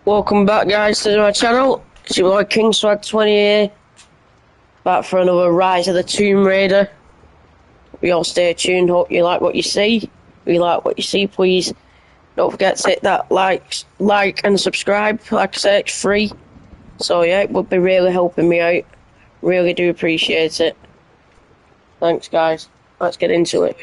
Welcome back, guys, to my channel. It's your boy KingSwag20 here, back for another Rise of the Tomb Raider. We all stay tuned. Hope you like what you see. If you like what you see, please don't forget to hit that like and subscribe. Like I said, it's free. So yeah, it would be really helping me out. Really do appreciate it. Thanks, guys. Let's get into it.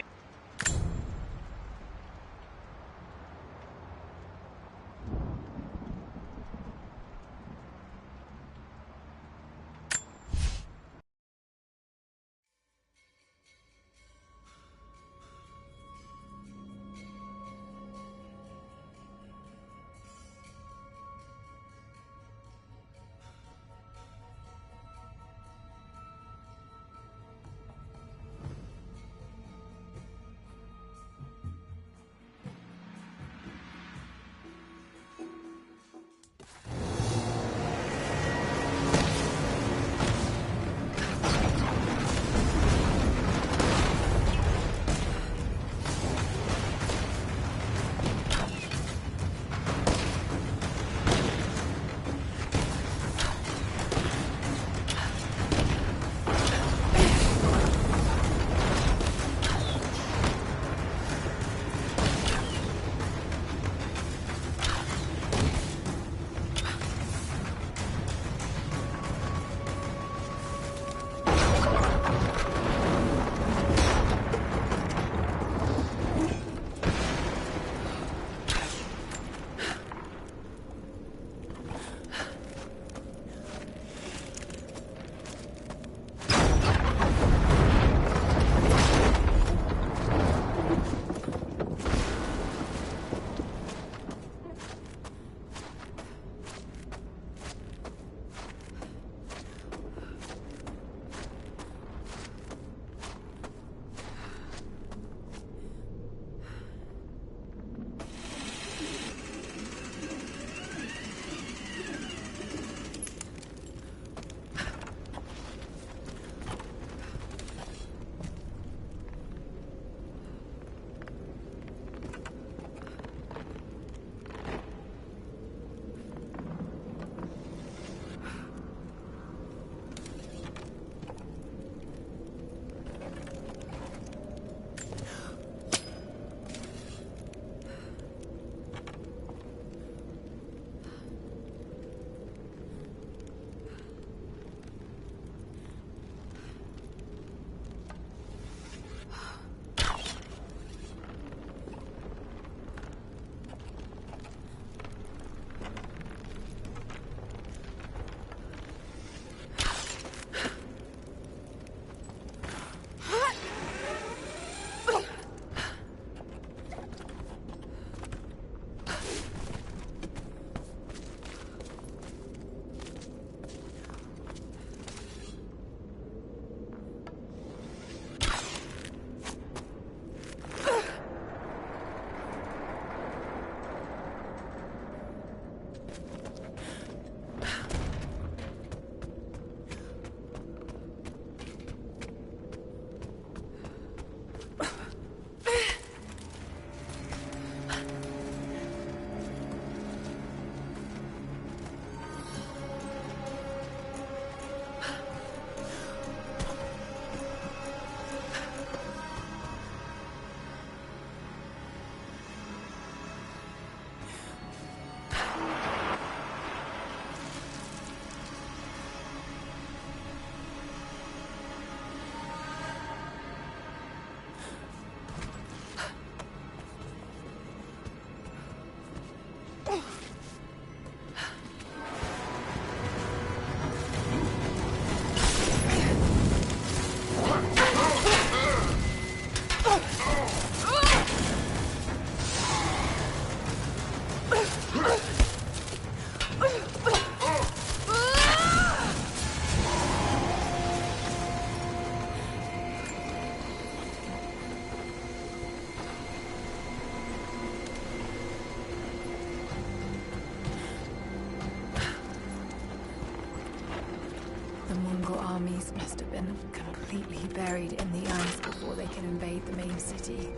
The Mongol armies must have been completely buried in the ice before they can invade the main city.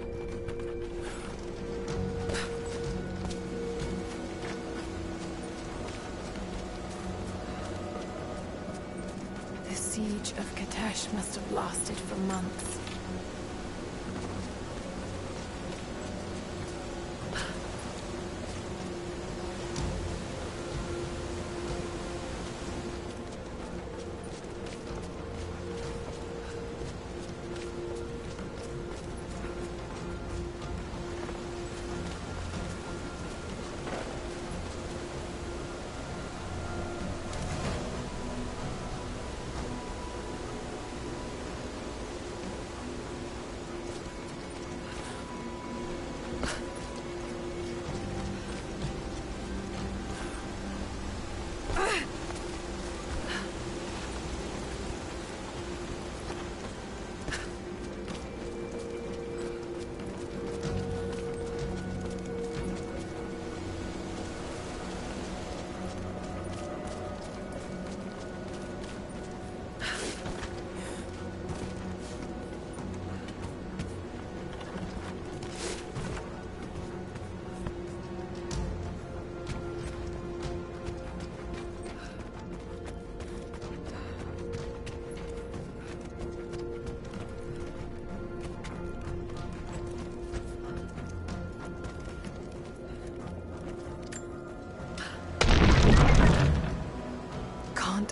siege of Katesh must have lasted for months.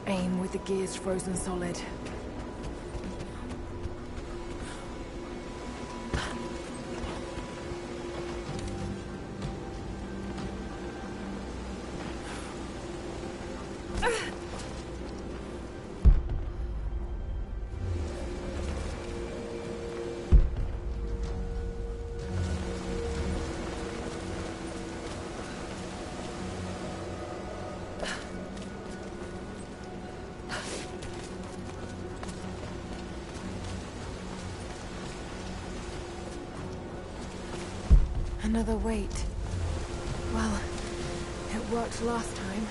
Aim with the gears frozen solid. Another weight. Well, it worked last time.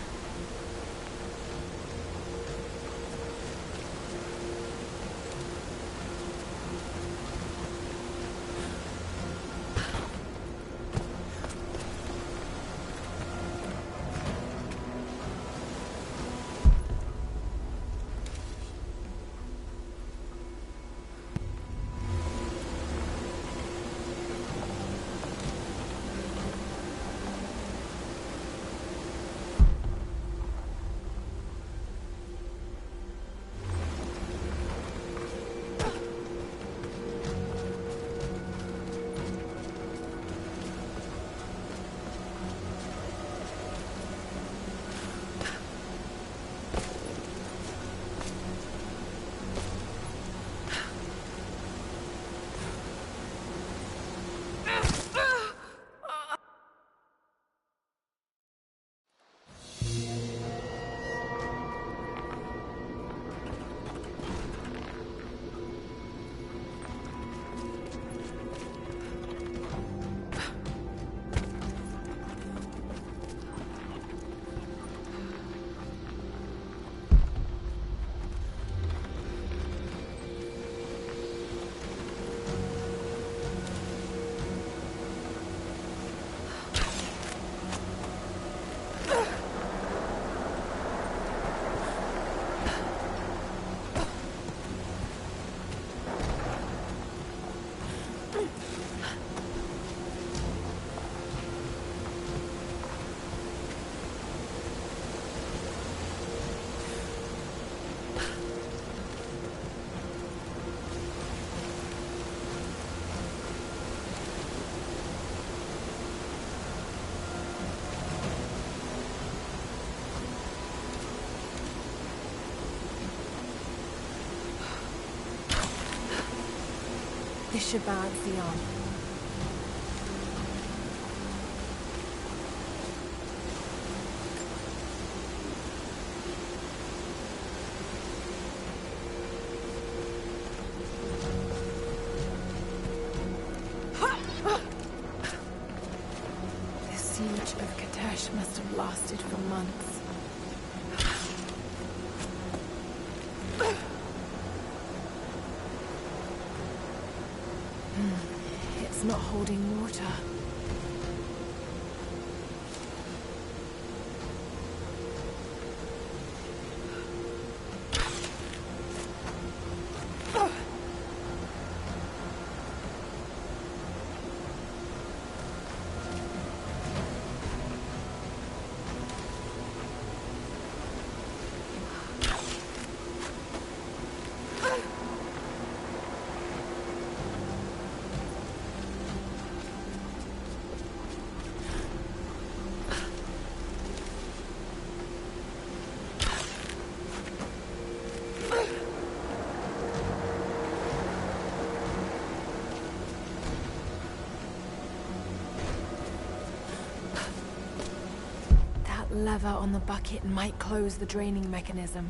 This should balance the arm. The siege of Katesh must have lasted for months. It's not holding water. lever on the bucket might close the draining mechanism.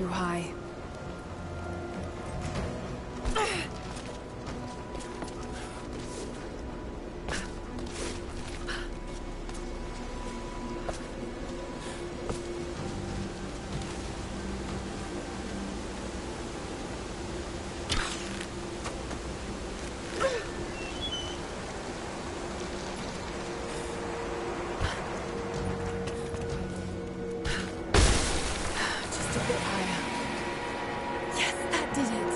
too high. Just a bit higher. Yes, that did it.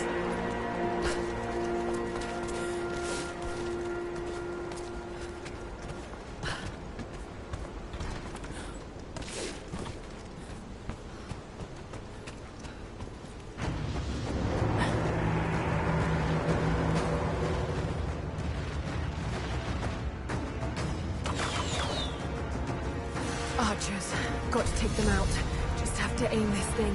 Archers. Got to take them out. Just have to aim this thing.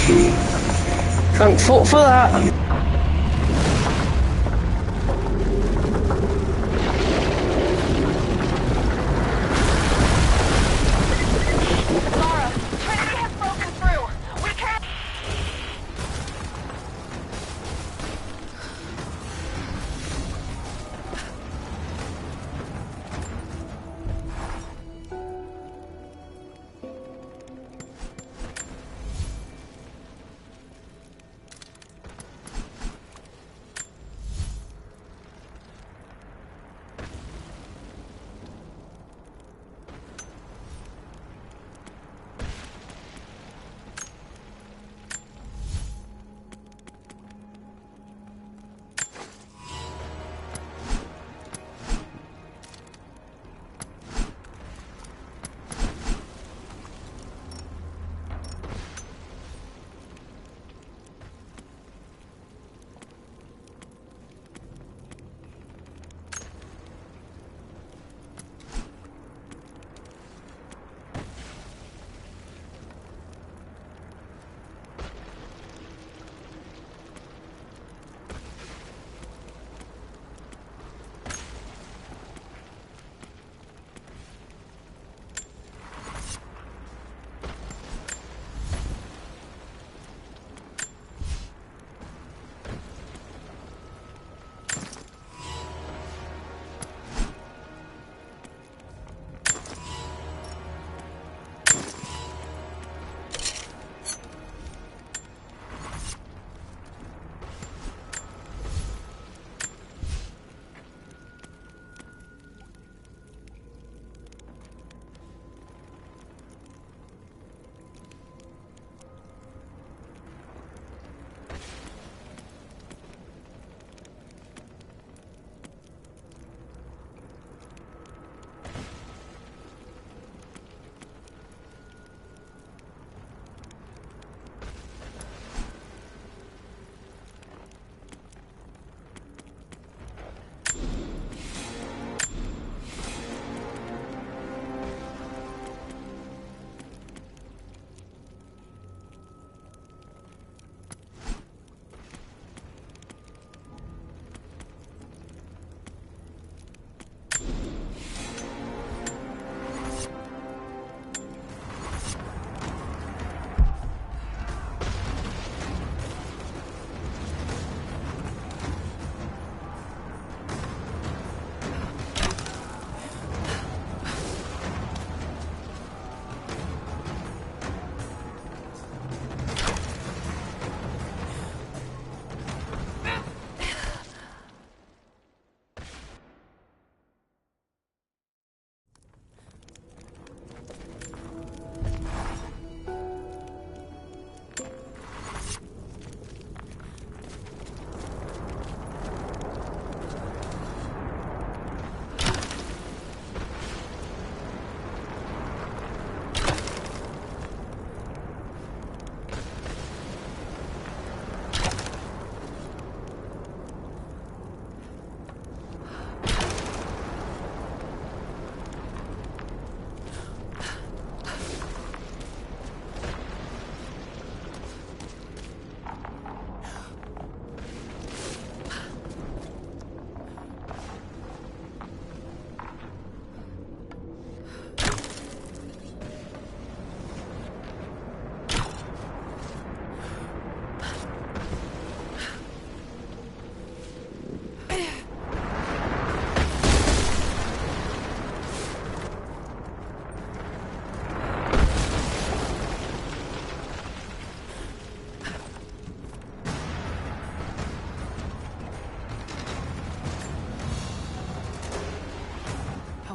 Thank fuck for that. Lara, Trinity has broken through. We can't...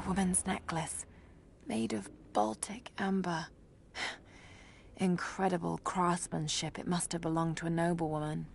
woman's necklace, made of Baltic amber. Incredible craftsmanship. It must have belonged to a noblewoman.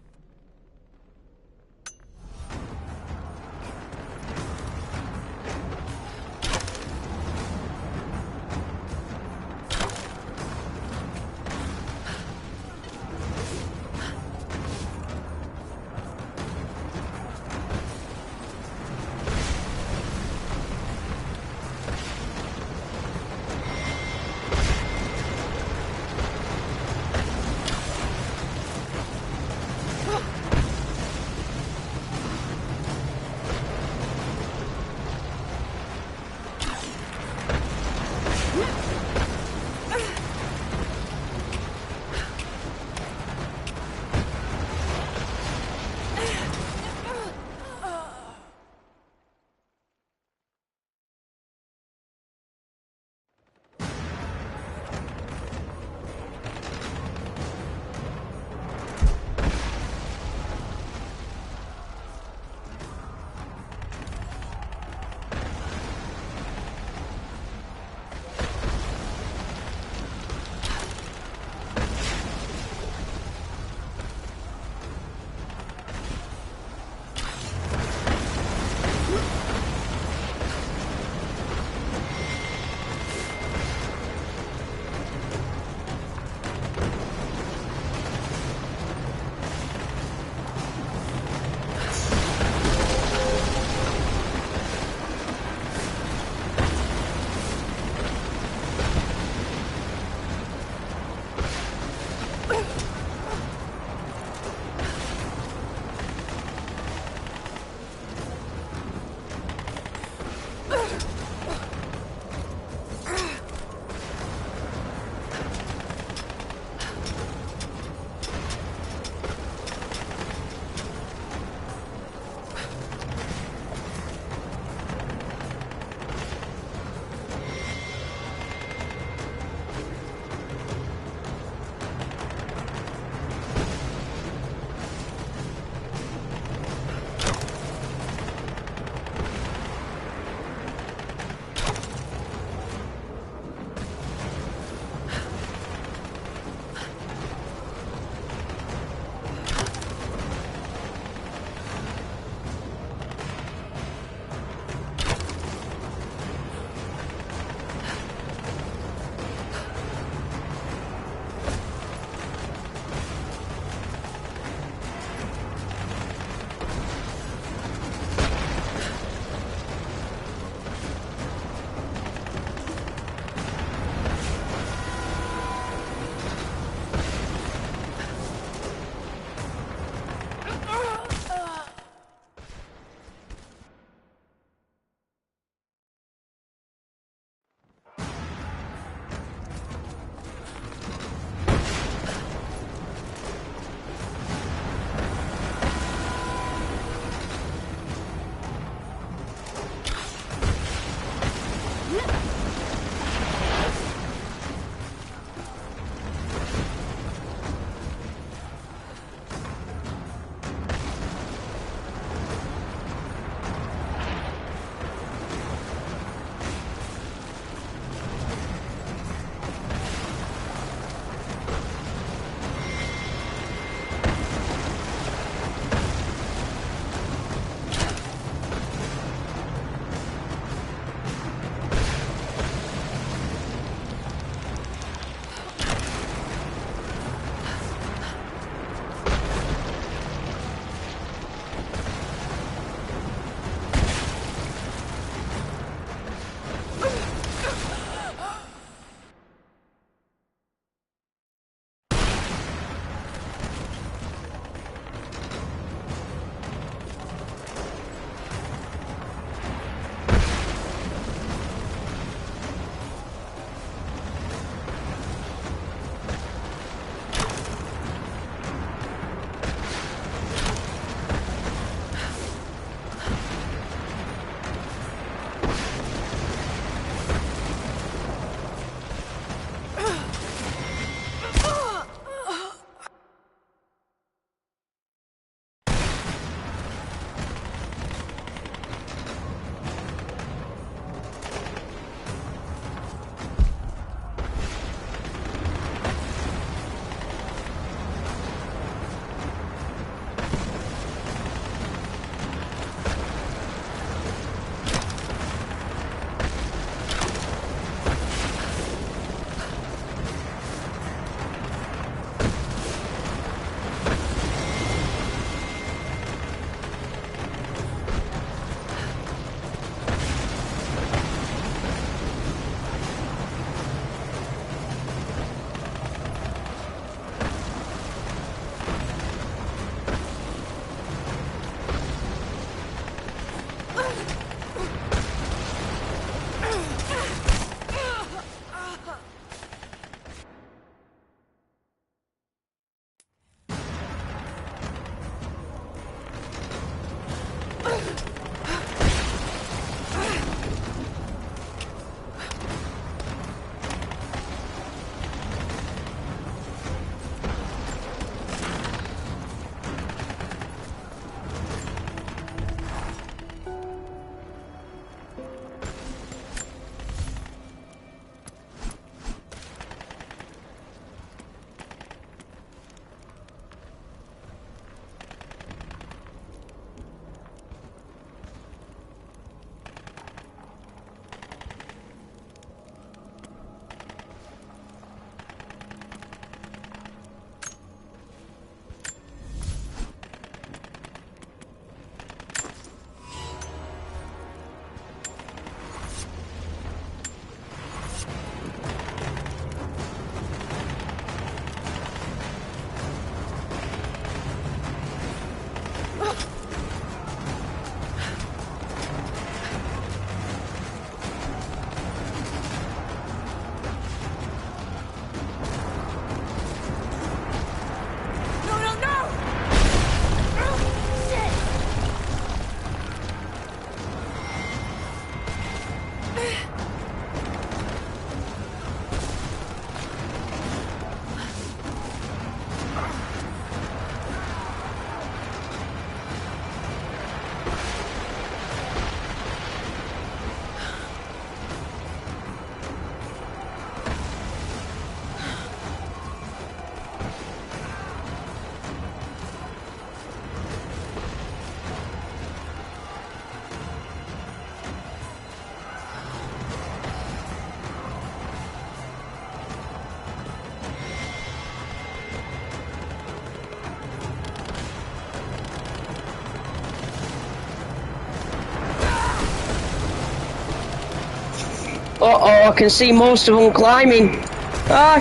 Uh-oh, I can see most of them climbing. Ah,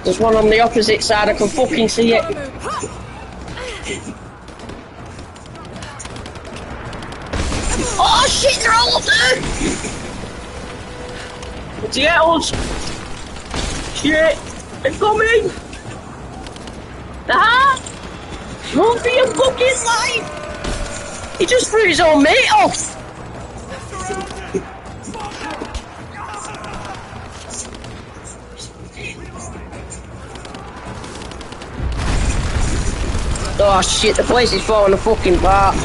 there's one on the opposite side, I can fucking see it. Oh shit, they're all up there! What's the else? Shit, they're coming! Ah! Run for your fucking life! He just threw his own mate off! Oh shit, the place is falling fucking apart.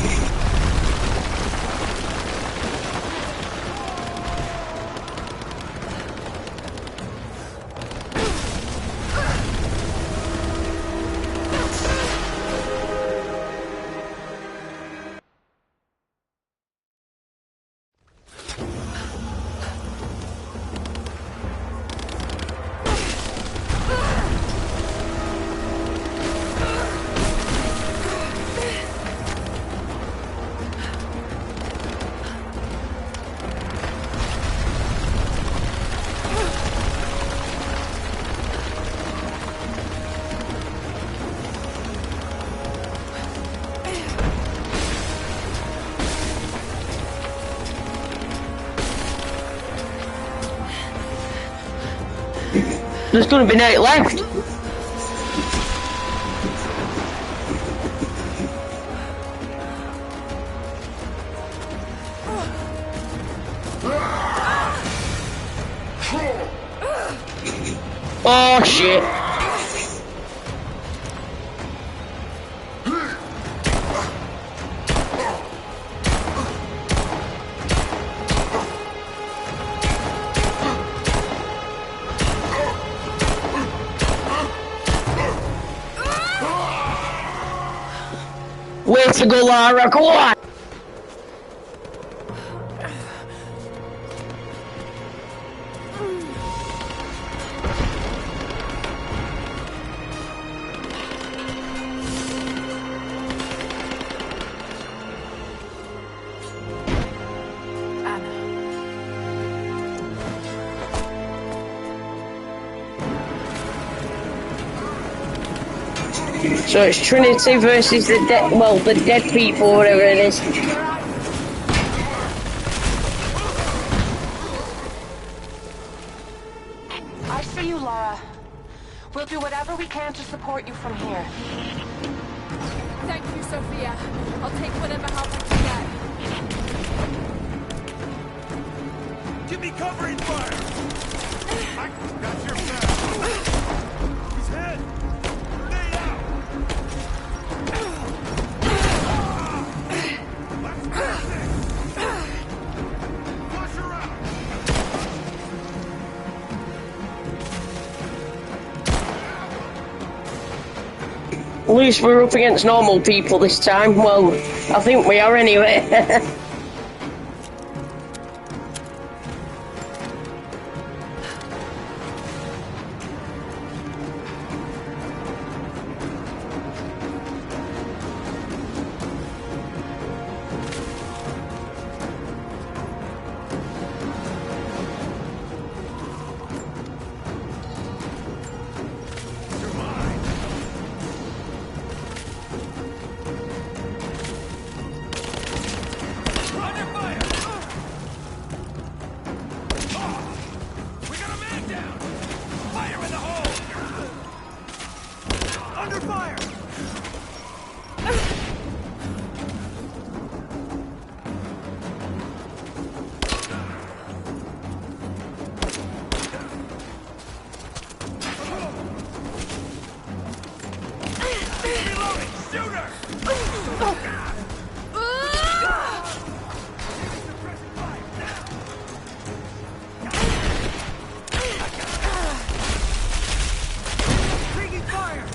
There's gonna be 8 left. Oh shit. Way to go, Lara, go on! So it's Trinity versus the dead, well, the dead people, whatever it is. I see you, Lara. We'll do whatever we can to support you from here. Thank you, Sophia. I'll take whatever help I can get. Give me covering fire! I got your back! He's hit! Grenade out! Let's fix it! Flush her out! At least we're up against normal people this time. Well, I think we are anyway. Under fire! We got a man down! Fire in the hole! Under fire! Reloading! Shoot her! Taking fire!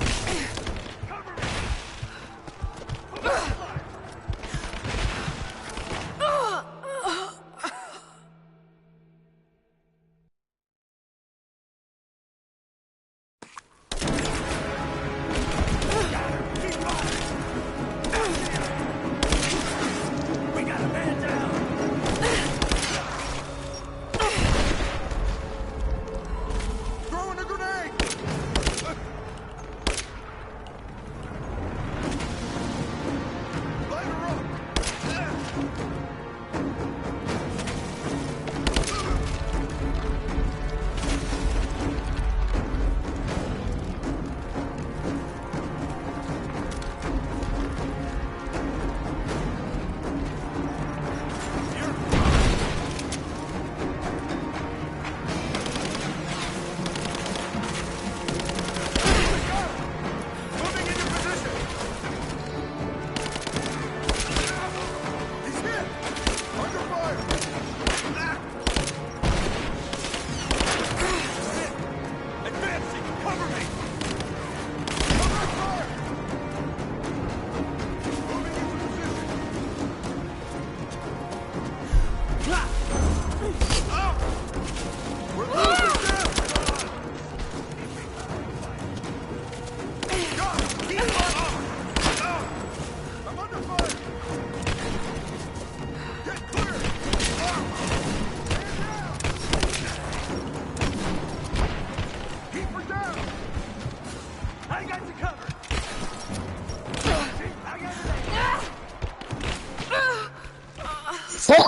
Cover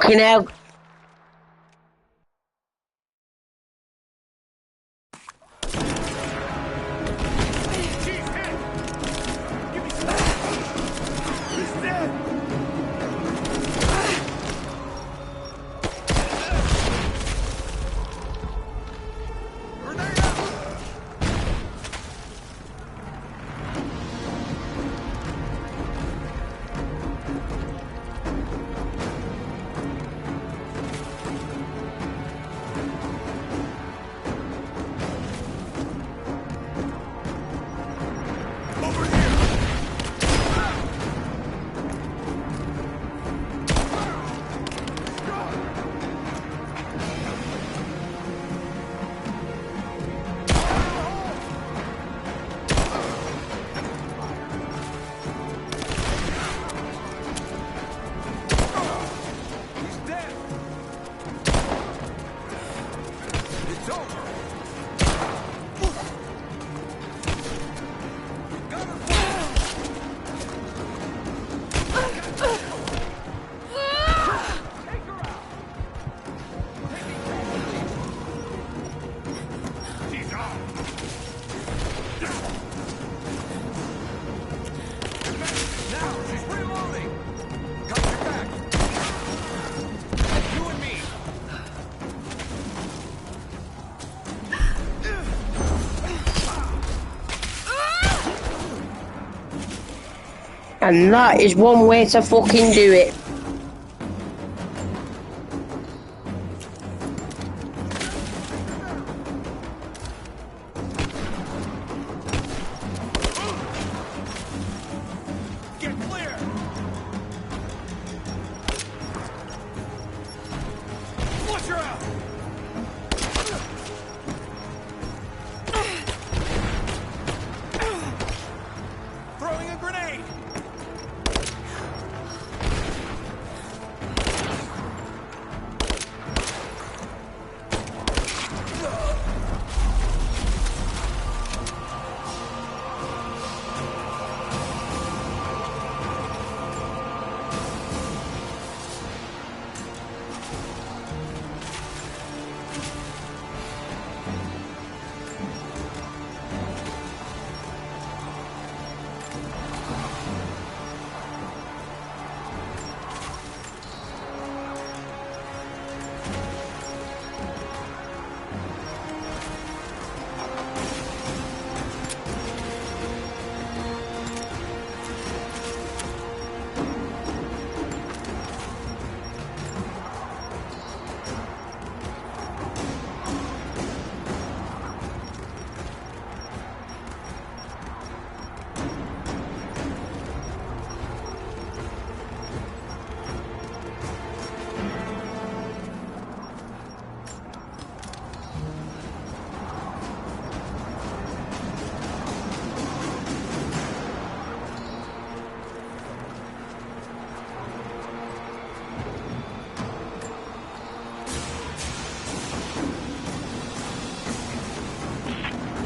Fucking hell. He's hit! Give me some... He's dead! Grenade out! Over here! He's dead! It's over! We got her! Take her out! She's out! Now she's reloading! Got your back! You and me! And that is one way to fucking do it. Get clear! Watch her out! Throwing a grenade!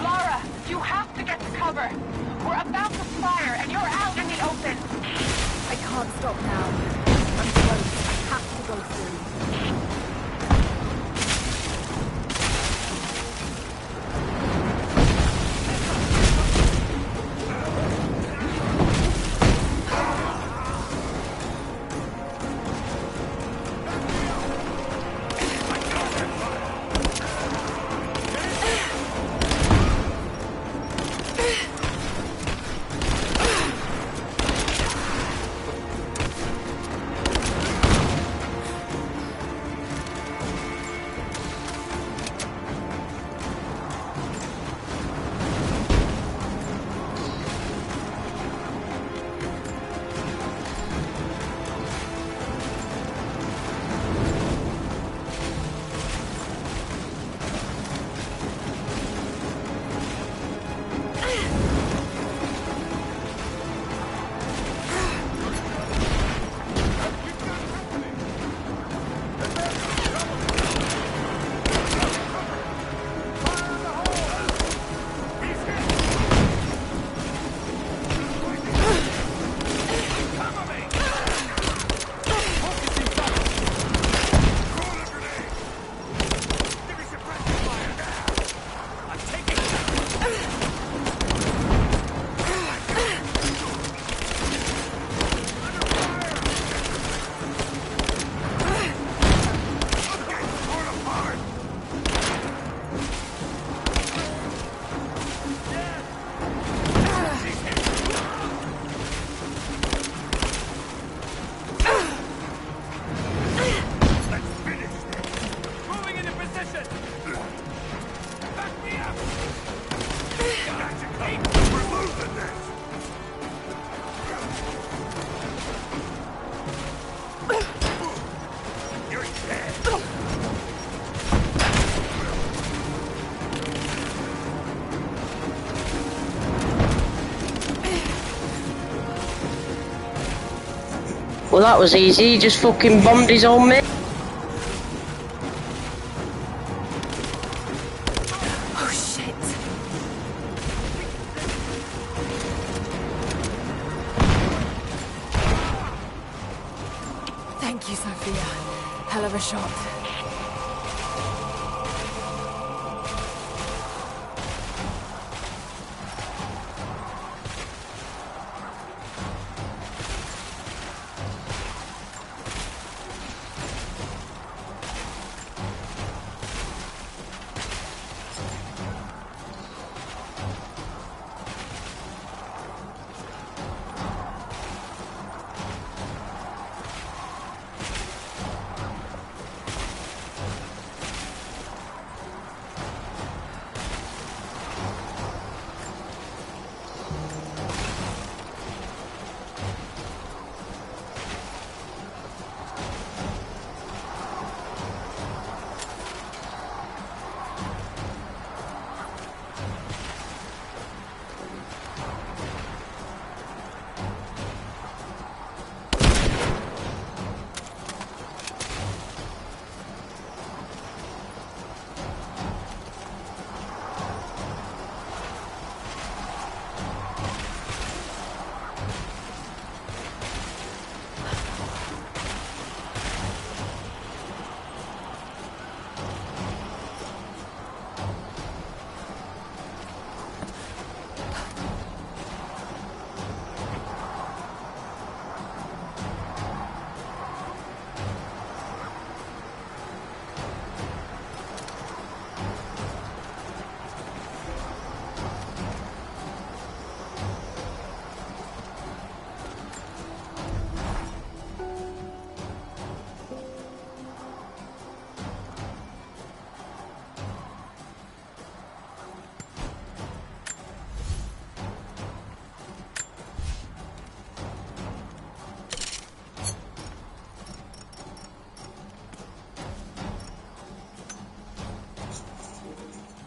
Lara, you have to get to cover. We're about to fire, and you're out in the open. I can't stop now. I'm close. I have to go through. Well, that was easy. He just fucking bombed his own mate. Oh shit! Thank you, Sophia. Hell of a shot.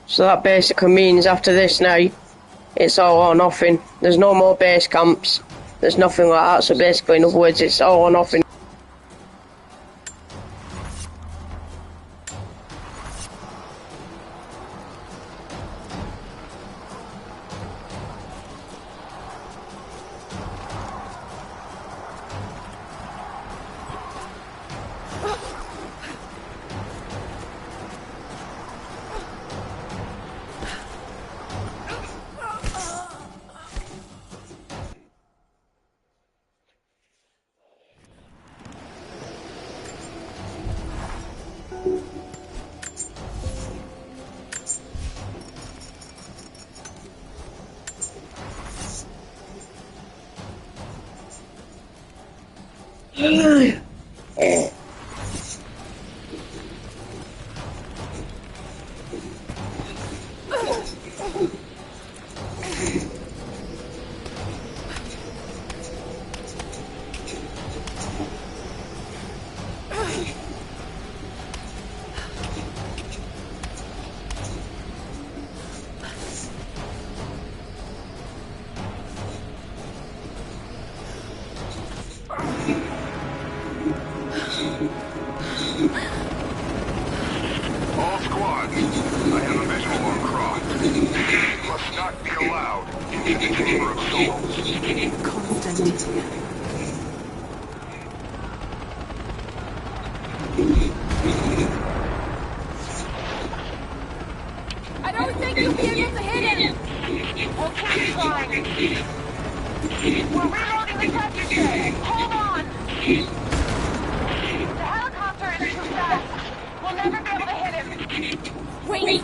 So that basically means after this now, it's all or nothing. There's no more base camps. There's nothing like that. So basically, in other words, it's all or nothing. All squads, I have a visual on Croft. He must not be allowed into the Chamber of Souls. Constant. I don't think you'll be able to hit him! We'll keep trying. We're reloading the capture set. Hold on! The helicopter is too fast. We'll never be able to hit him. Wait!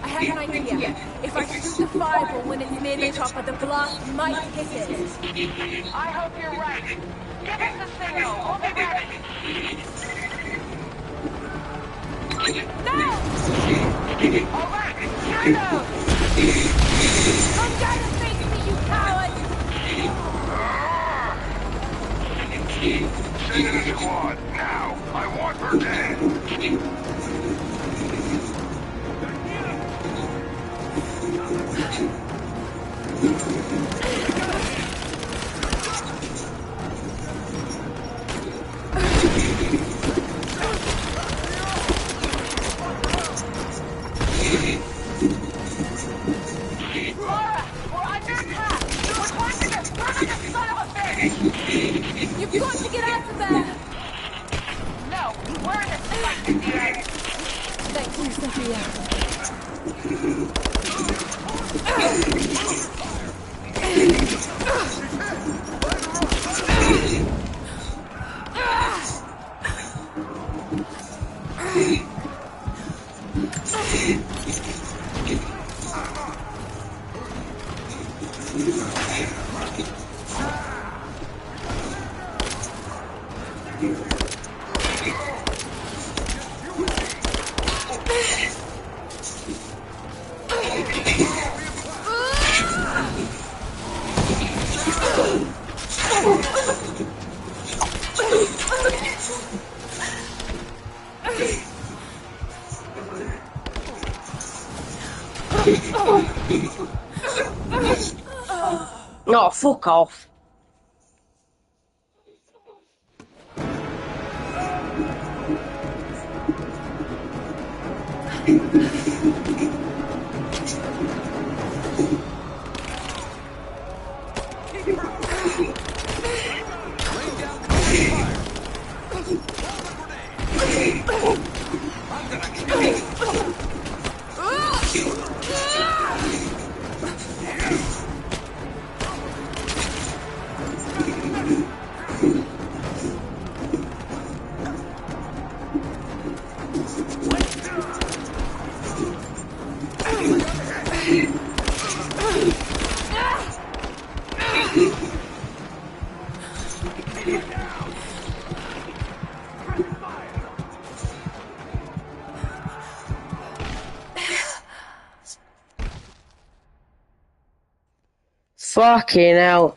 I have an idea. If I shoot the fireball when it's near the top, the blast might hit it. I hope you're right. Give us the signal. We'll be ready. No! All right, here goes. Come down and face me, you coward! Send in a squad, now! I want her dead! You've got to get out of there! No, we're in this fight to the end. Thank you, Sophia. Oh, fuck off. Fucking hell.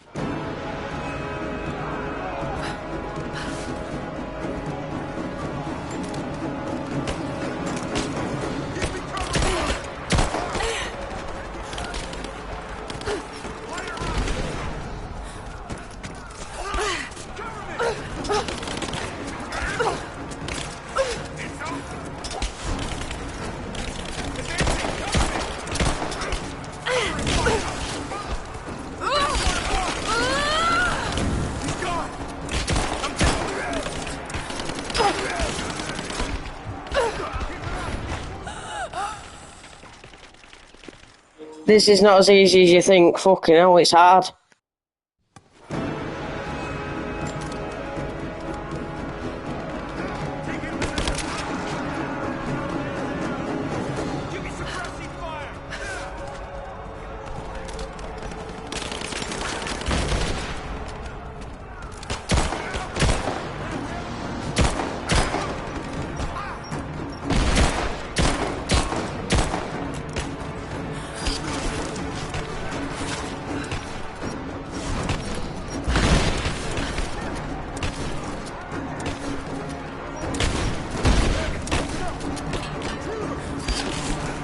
This is not as easy as you think. Fucking hell, it's hard.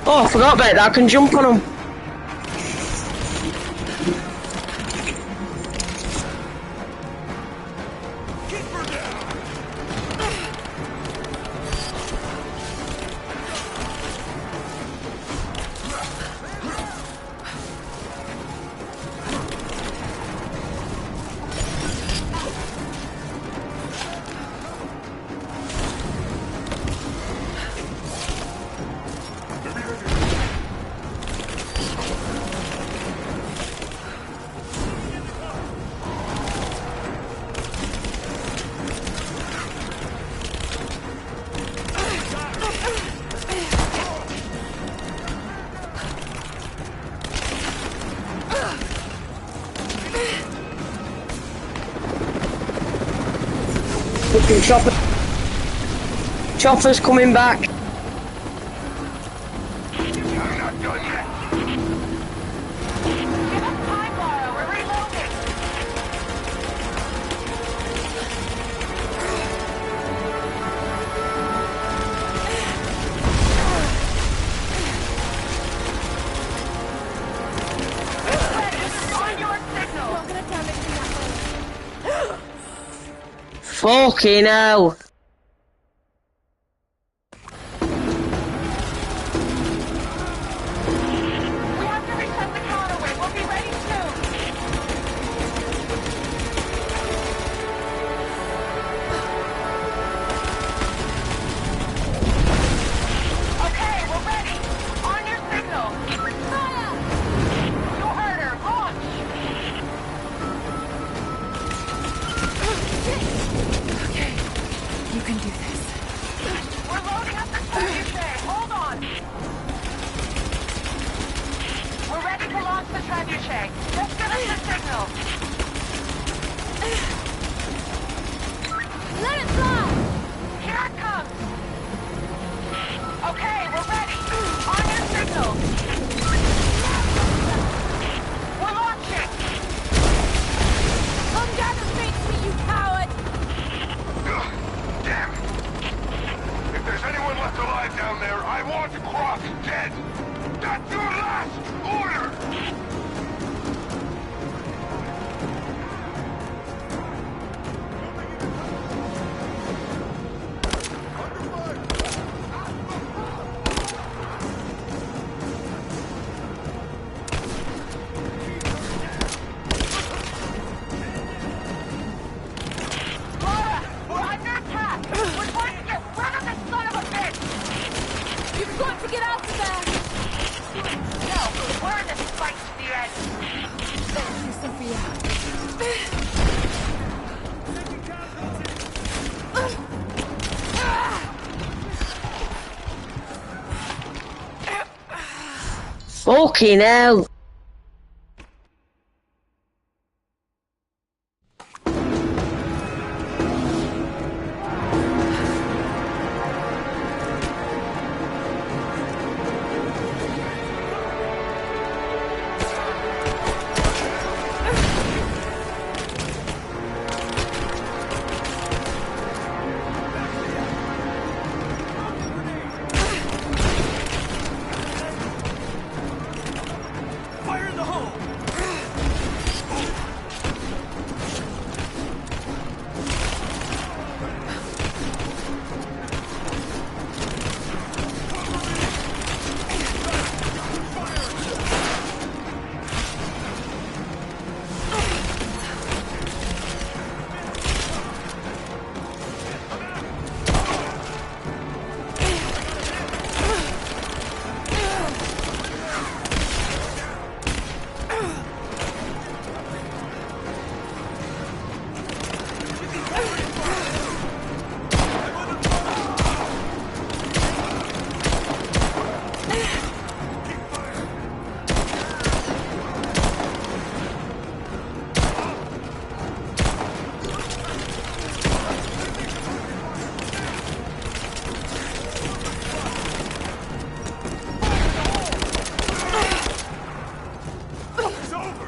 Oh, I forgot about that. I can jump on them. Fucking chopper. Chopper's coming back. I'm not done yet. Give us time, Lara. We're reloading. On your signal. Not gonna damage that. Fucking hell. We have to reset the counterweight. We'll be ready soon. Launch the trebuchet. Just give us the signal. Let it fly! Here it comes. Okay, we're ready. On your signal. We're launching. Come down and face me, you coward! Ugh, damn it. If there's anyone left alive down there, I want Croc dead. That's your last order! Laura, we're under attack. We're trying to get rid of this son of a bitch. You've got to get out of there! No, we're in this fight to the end. Thank you, Sophia. Fucking hell. Fire in the hole! It's over!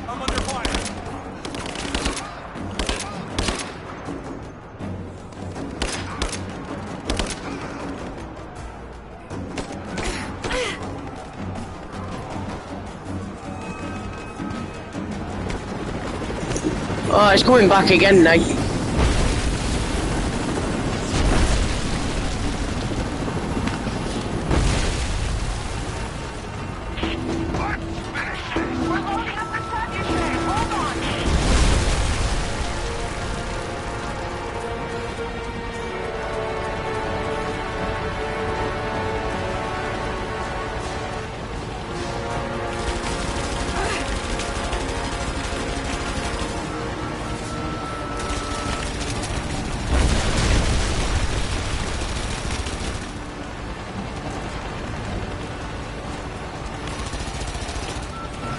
I'm under fire! Oh, it's coming back again now. Let's finish this! We're loading up the trebuchet. Hold on.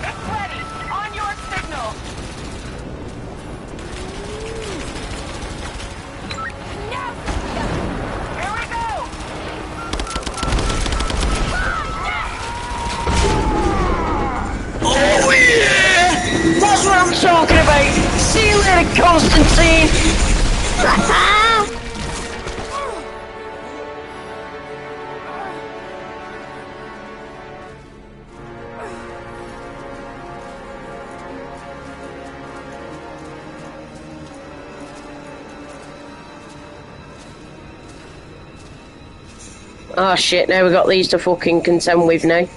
It's ready. On your signal. Now, Here we go. Oh yeah! That's what I'm talking about! See you later, Constantine! Oh shit, now we got these to fucking contend with now.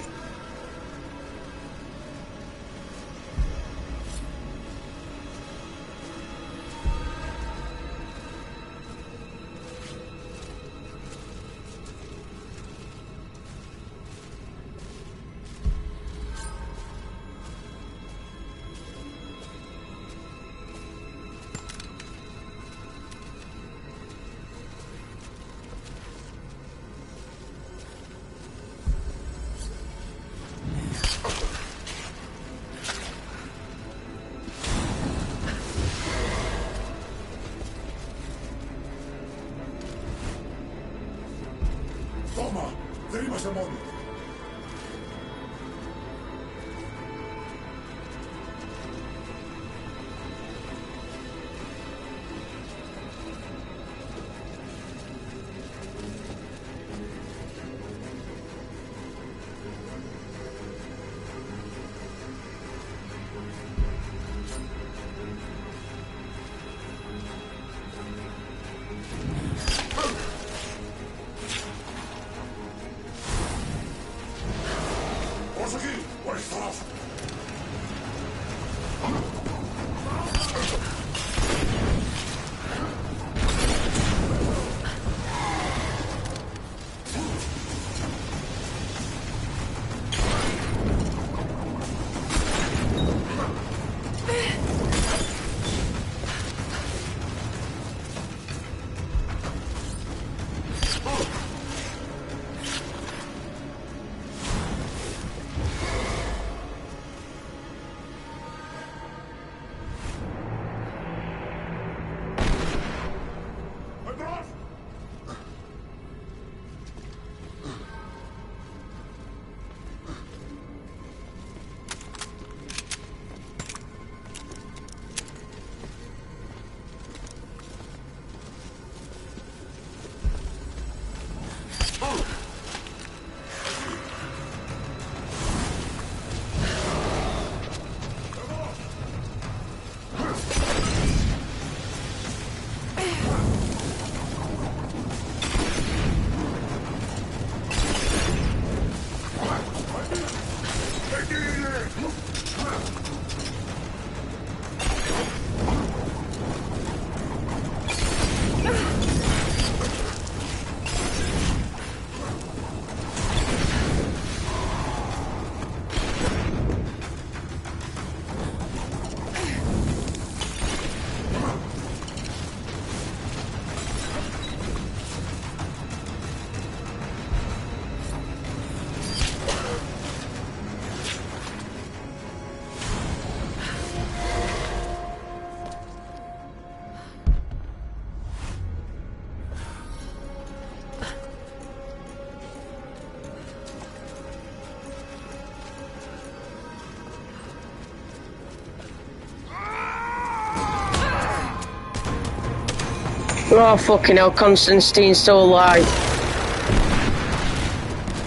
Oh fucking hell, Constantine's still alive.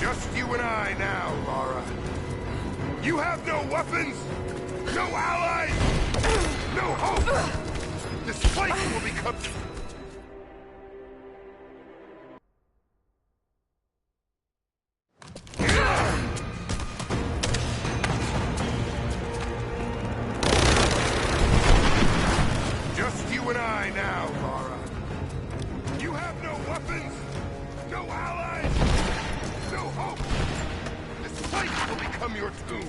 Just you and I now, Lara. You have no weapons, no allies, no hope. This place will become... Just you and I now, Lara. You have no weapons, no allies, no hope. This place will become your tomb.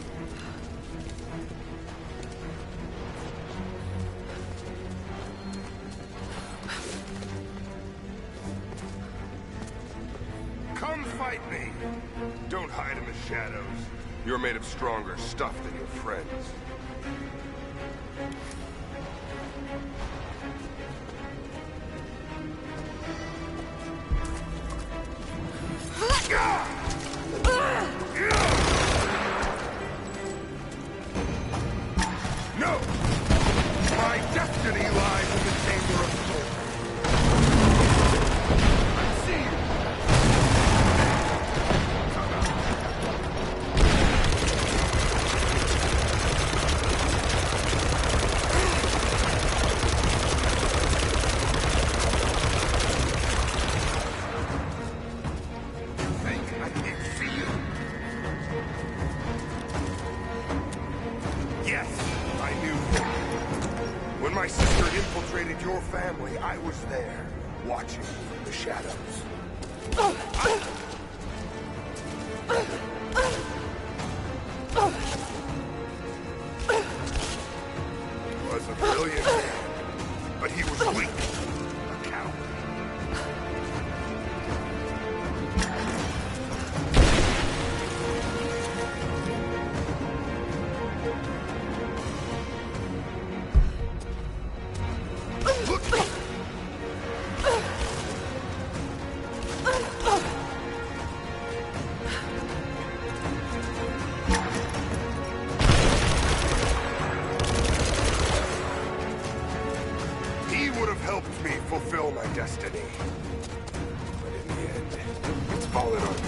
Come fight me. Don't hide in the shadows. You're made of stronger stuff than your friends. No! My destiny lies in the Chamber of Souls. I see you! Think I can't see you? Yes, I knew him. When my sister infiltrated your family, I was there, watching from the shadows. He was a brilliant man, but he was weak. A coward. fulfill my destiny. But in the end, it's fallen on you.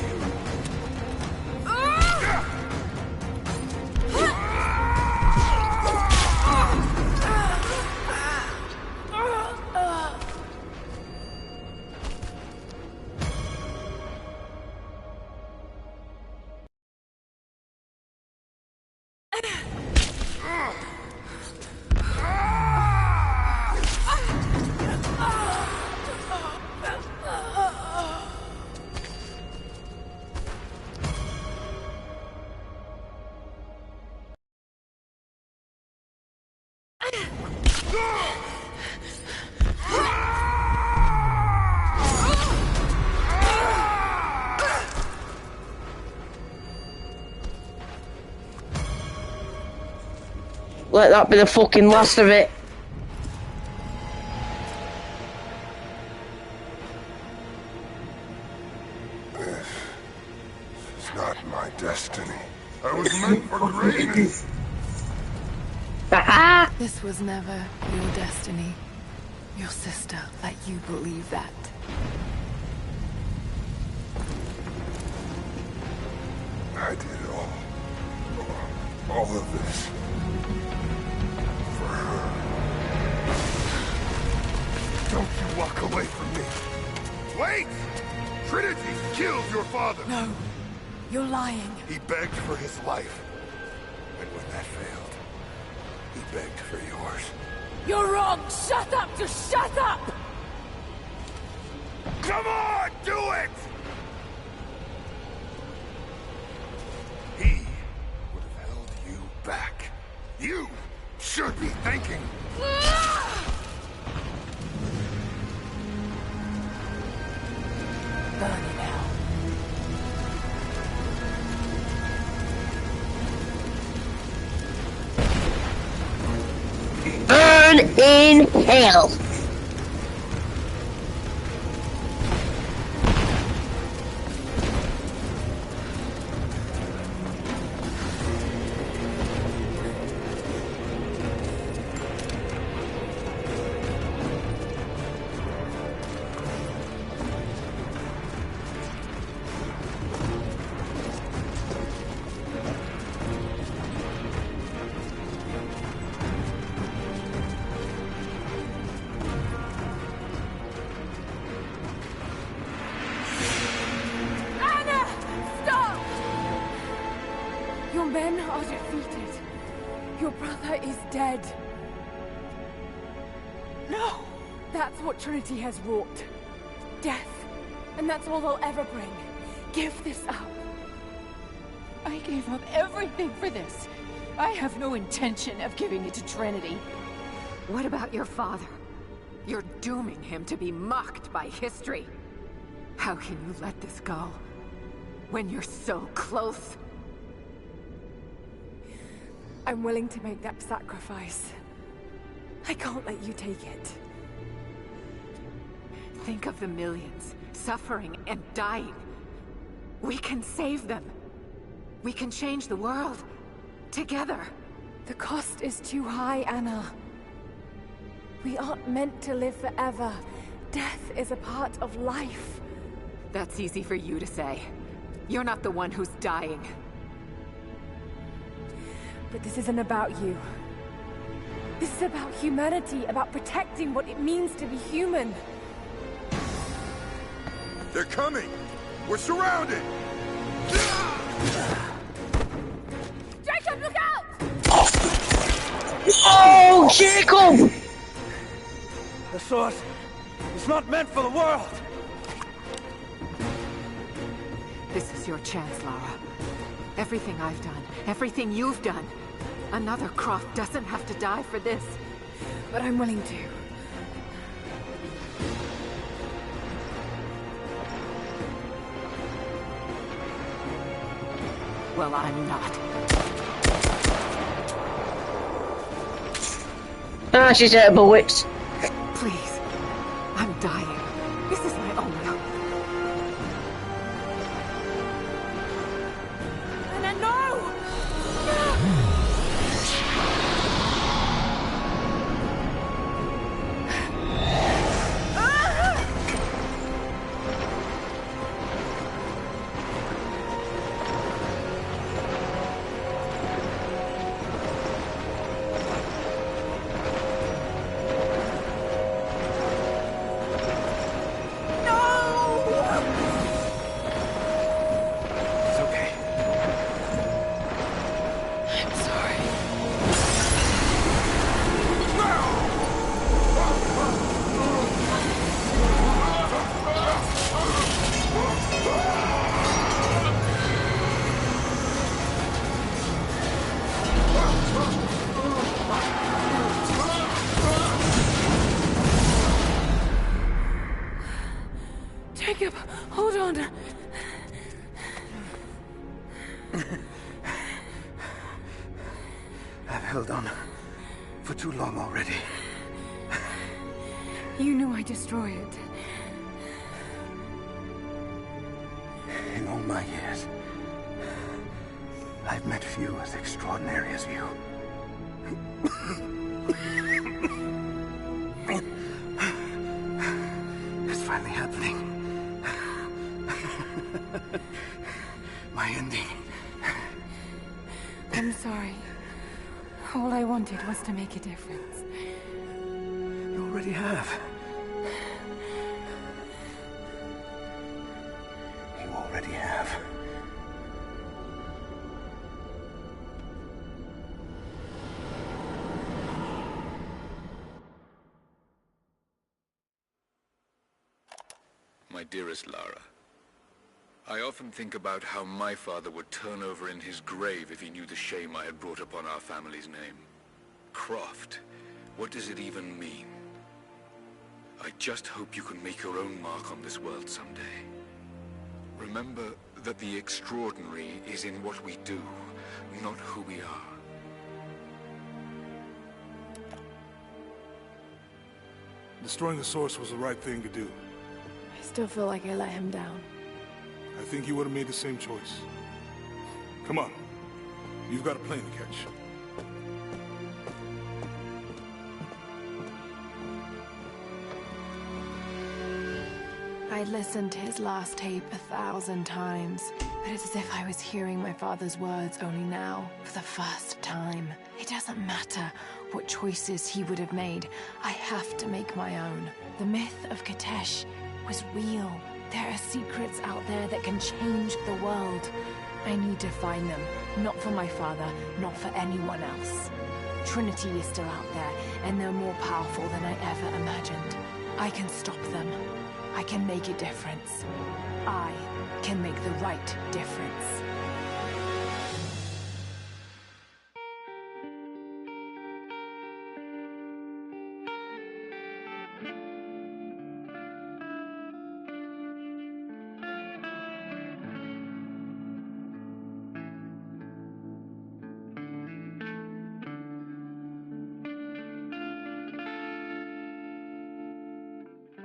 Let that be the fucking last of it. It's not my destiny. I was meant for greatness. Haha! This was never your destiny. Your sister let you believe that. I did it all of this. For her. Don't you walk away from me. Wait! Trinity killed your father. No, you're lying. He begged for his life. And when that failed, he begged for yours. You're wrong! Shut up! Just shut up! Come on, do it! He would have held you back. You should be thanking. Burn in hell. Burn in hell. Anna! Stop! Your men are defeated. Your brother is dead. No! That's what Trinity has wrought. Death. And that's all they'll ever bring. Give this up. I gave up everything for this. I have no intention of giving it to Trinity. What about your father? You're dooming him to be mocked by history. How can you let this go? When you're so close? I'm willing to make that sacrifice. I can't let you take it. Think of the millions, suffering and dying. We can save them. We can change the world. Together. The cost is too high, Anna. We aren't meant to live forever. Death is a part of life. That's easy for you to say. You're not the one who's dying. But this isn't about you. This is about humanity, about protecting what it means to be human. They're coming! We're surrounded! Jacob, look out! Oh, Jacob! The source is not meant for the world. This is your chance, Lara. Everything I've done, everything you've done. Another Croft doesn't have to die for this. But I'm willing to. Well, I'm not. Ah, she's out of her wits. Please. I'm dying. This is my only hope. Anna, no! Jacob, hold on. I've held on for too long already. You knew I'd destroy it. In all my years, I've met few as extraordinary as you. It's finally happening. My ending. I'm sorry. All I wanted was to make a difference. You already have. You already have. My dearest Lara, I often think about how my father would turn over in his grave if he knew the shame I had brought upon our family's name. Croft, what does it even mean? I just hope you can make your own mark on this world someday. Remember that the extraordinary is in what we do, not who we are. Destroying the source was the right thing to do. I still feel like I let him down. I think you would have made the same choice. Come on. You've got a plane to catch. I'd listened to his last tape 1,000 times, but it's as if I was hearing my father's words only now, for the first time. It doesn't matter what choices he would have made. I have to make my own. The myth of Kitezh was real. There are secrets out there that can change the world. I need to find them, not for my father, not for anyone else. Trinity is still out there, and they're more powerful than I ever imagined. I can stop them. I can make a difference. I can make the right difference.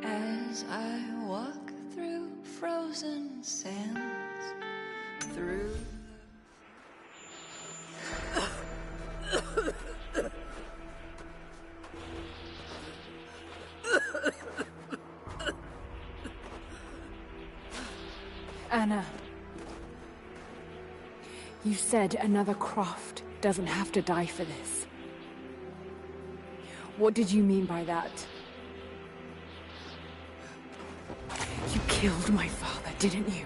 As I walk through frozen sands, through Anna, you said another Croft doesn't have to die for this. What did you mean by that? You killed my father, didn't you?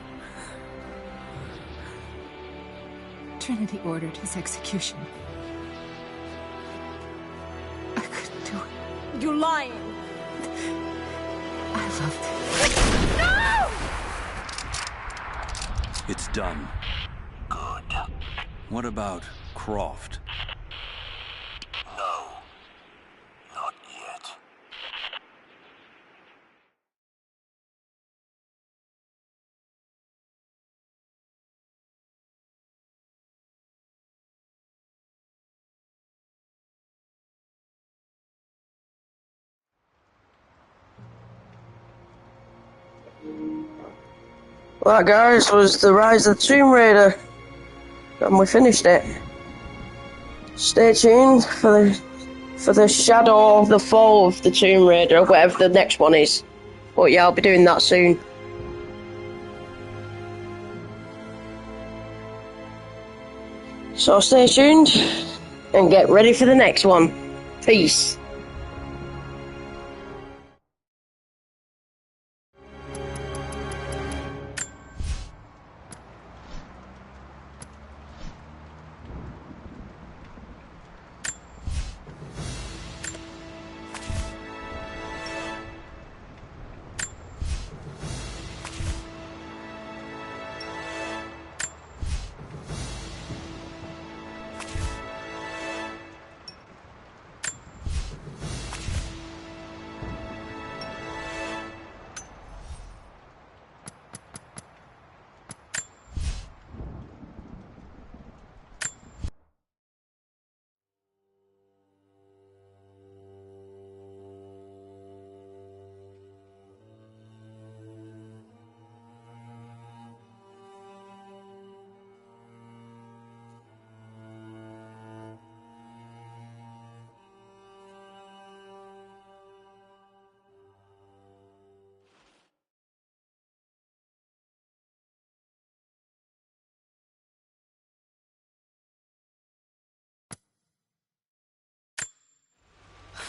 Trinity ordered his execution. I couldn't do it. You're lying! I loved him. It's done. Good. What about Croft? No. Not yet. Well, that, guys, was The Rise of the Tomb Raider, and we finished it. Stay tuned for the Shadow of the Fall of the Tomb Raider, or whatever the next one is. But yeah, I'll be doing that soon. So stay tuned, and get ready for the next one. Peace.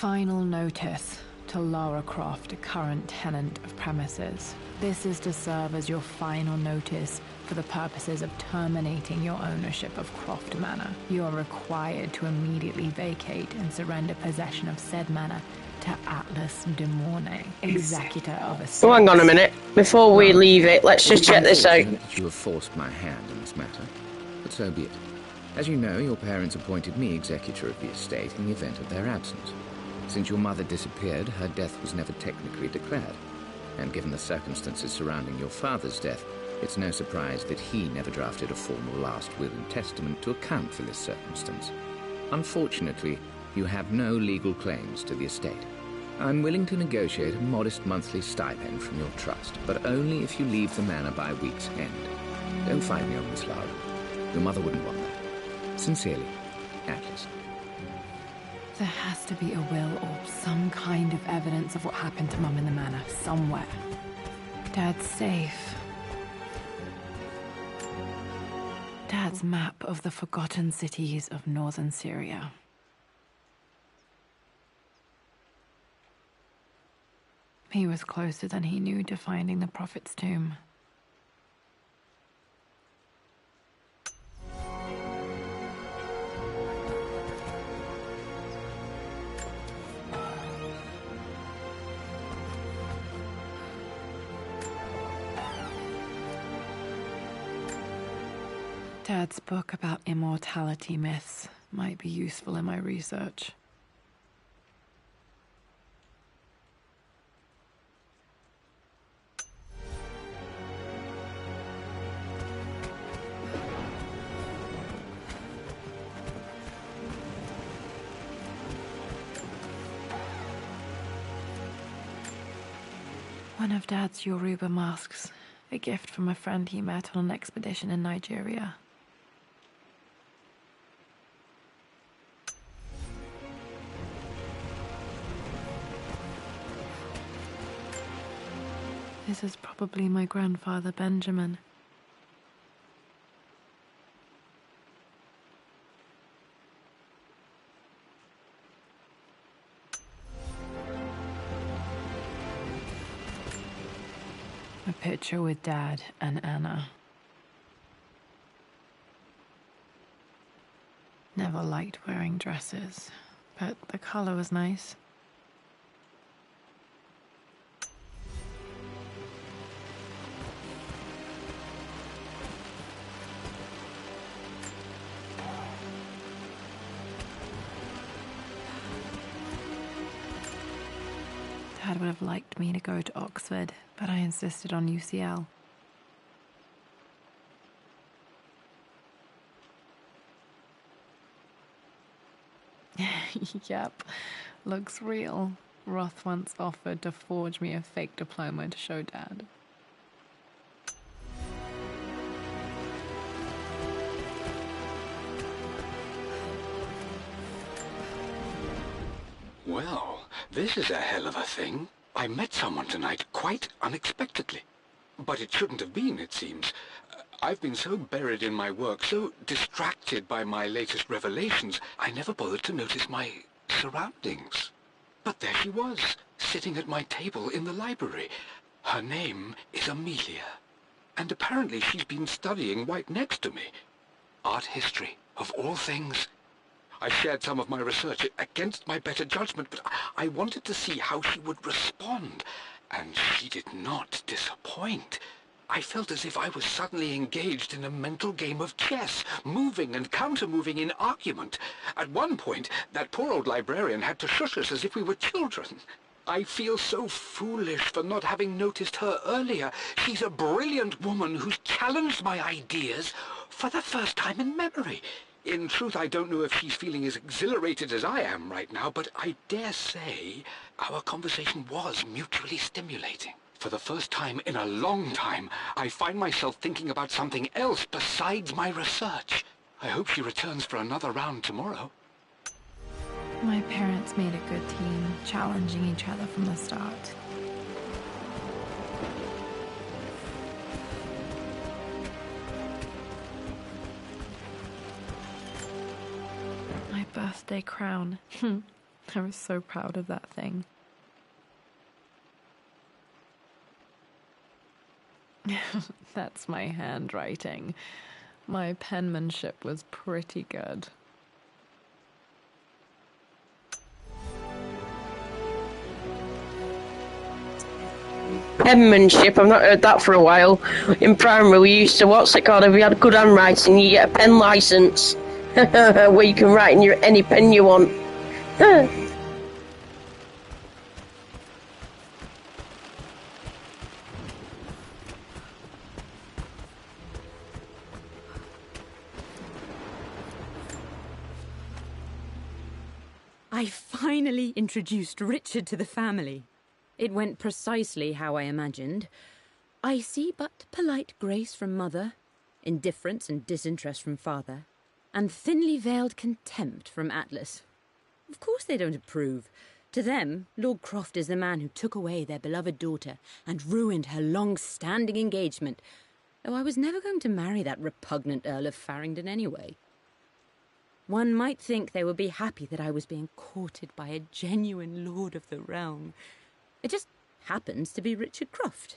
Final notice to Lara Croft, current tenant of premises. This is to serve as your final notice for the purposes of terminating your ownership of Croft Manor. You are required to immediately vacate and surrender possession of said manor to Atlas de Mornay, executor of a... Oh, hang on a minute. Before we leave it, let's just check this out. You have forced my hand in this matter, but so be it. As you know, your parents appointed me executor of the estate in the event of their absence. Since your mother disappeared, her death was never technically declared. And given the circumstances surrounding your father's death, it's no surprise that he never drafted a formal last will and testament to account for this circumstance. Unfortunately, you have no legal claims to the estate. I'm willing to negotiate a modest monthly stipend from your trust, but only if you leave the manor by week's end. Don't fight me on this, Lara. Your mother wouldn't want that. Sincerely, Atlas. There has to be a will or some kind of evidence of what happened to Mum in the manor, somewhere. Dad's safe. Dad's map of the forgotten cities of northern Syria. He was closer than he knew to finding the Prophet's tomb. Dad's book about immortality myths might be useful in my research. One of Dad's Yoruba masks, a gift from a friend he met on an expedition in Nigeria. This is probably my grandfather Benjamin. A picture with Dad and Anna. Never liked wearing dresses, but the color was nice. Dad would have liked me to go to Oxford, but I insisted on UCL. Yep, looks real. Roth once offered to forge me a fake diploma to show Dad. Well, this is a hell of a thing. I met someone tonight quite unexpectedly. But it shouldn't have been, it seems. I've been so buried in my work, so distracted by my latest revelations, I never bothered to notice my surroundings. But there she was, sitting at my table in the library. Her name is Amelia. And apparently she's been studying right next to me. Art history, of all things. I shared some of my research against my better judgment, but I wanted to see how she would respond. And she did not disappoint. I felt as if I was suddenly engaged in a mental game of chess, moving and counter-moving in argument. At one point, that poor old librarian had to shush us as if we were children. I feel so foolish for not having noticed her earlier. She's a brilliant woman who's challenged my ideas for the first time in memory. In truth, I don't know if she's feeling as exhilarated as I am right now, but I dare say our conversation was mutually stimulating. For the first time in a long time, I find myself thinking about something else besides my research. I hope she returns for another round tomorrow. My parents made a good team, challenging each other from the start. My birthday crown. I was so proud of that thing. That's my handwriting. My penmanship was pretty good. Penmanship, I've not heard that for a while. In primary we used to, what's it called, if you had good handwriting you get a pen licence. Where you can write in any pen you want. I finally introduced Richard to the family. It went precisely how I imagined. I see but polite grace from mother, indifference and disinterest from father, and thinly veiled contempt from Atlas. Of course they don't approve. To them, Lord Croft is the man who took away their beloved daughter and ruined her long-standing engagement, though I was never going to marry that repugnant Earl of Farringdon anyway. One might think they would be happy that I was being courted by a genuine lord of the realm. It just happens to be Richard Croft.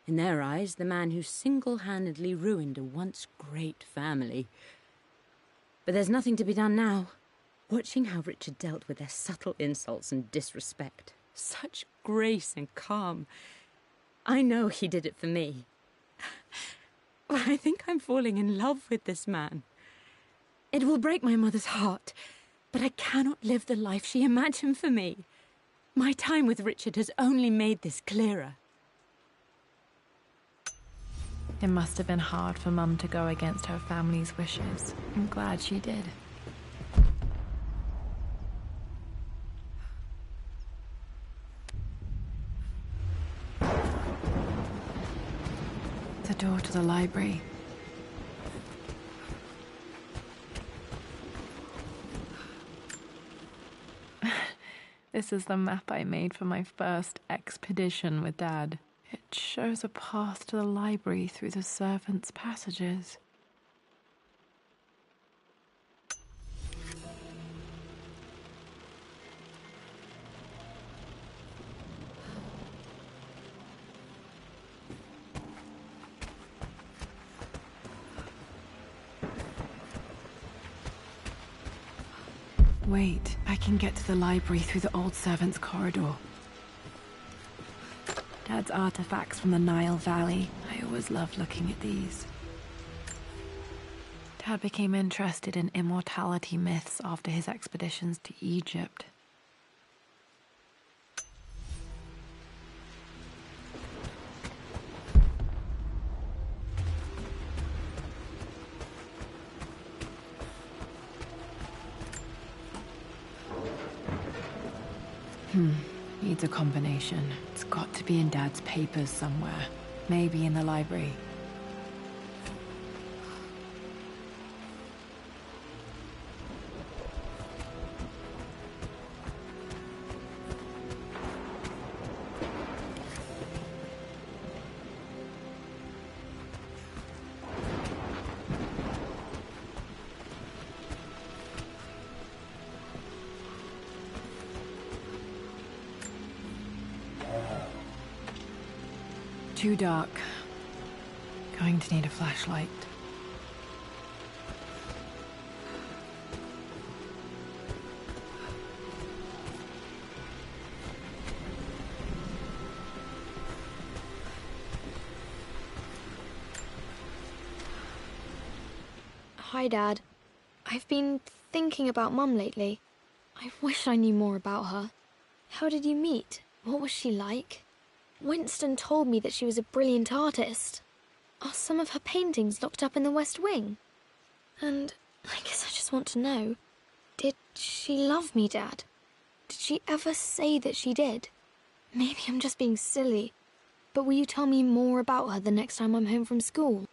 In their eyes, the man who single-handedly ruined a once great family. But there's nothing to be done now. Watching how Richard dealt with their subtle insults and disrespect. Such grace and calm. I know he did it for me. I think I'm falling in love with this man. It will break my mother's heart, but I cannot live the life she imagined for me. My time with Richard has only made this clearer. It must have been hard for Mum to go against her family's wishes. I'm glad she did. The door to the library. This is the map I made for my first expedition with Dad. It shows a path to the library through the servants' passages. Wait, I can get to the library through the old servants' corridor. Dad's artifacts from the Nile Valley. I always loved looking at these. Dad became interested in immortality myths after his expeditions to Egypt. Needs a combination. It's got to be in Dad's papers somewhere. Maybe in the library. Too dark. Going to need a flashlight. Hi, Dad. I've been thinking about Mum lately. I wish I knew more about her. How did you meet? What was she like? Winston told me that she was a brilliant artist. Are some of her paintings locked up in the West Wing? And I guess I just want to know, did she love me, Dad? Did she ever say that she did? Maybe I'm just being silly, but will you tell me more about her the next time I'm home from school?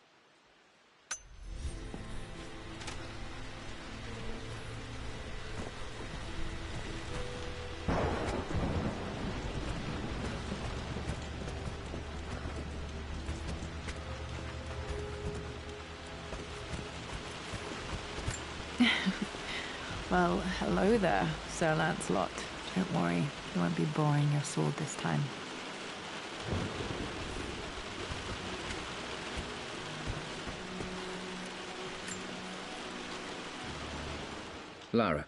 Well, hello there, Sir Lancelot. Don't worry, you won't be boring your sword this time. Lara,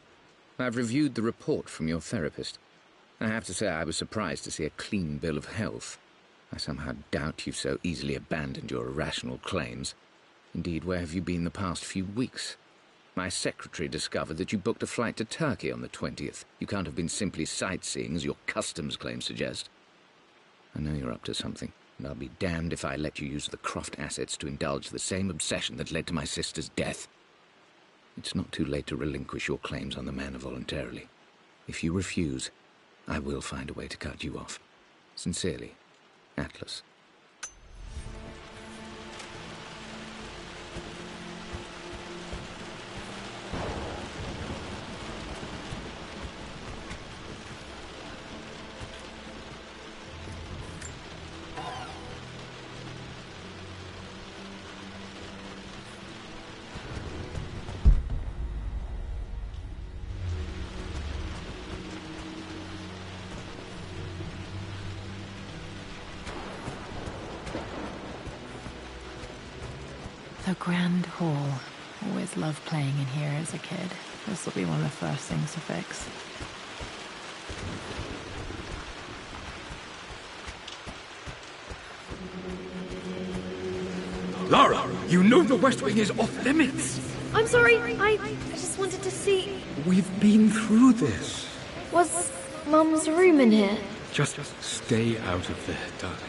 I've reviewed the report from your therapist. I have to say I was surprised to see a clean bill of health. I somehow doubt you've so easily abandoned your irrational claims. Indeed, where have you been the past few weeks? My secretary discovered that you booked a flight to Turkey on the 20th. You can't have been simply sightseeing, as your customs claims suggest. I know you're up to something, and I'll be damned if I let you use the Croft assets to indulge the same obsession that led to my sister's death. It's not too late to relinquish your claims on the manor voluntarily. If you refuse, I will find a way to cut you off. Sincerely, Atlas. The Grand Hall. Always loved playing in here as a kid. This will be one of the first things to fix. Lara, you know the West Wing is off limits. I'm sorry, I just wanted to see... We've been through this. Was Mum's room in here? Just stay out of there, darling.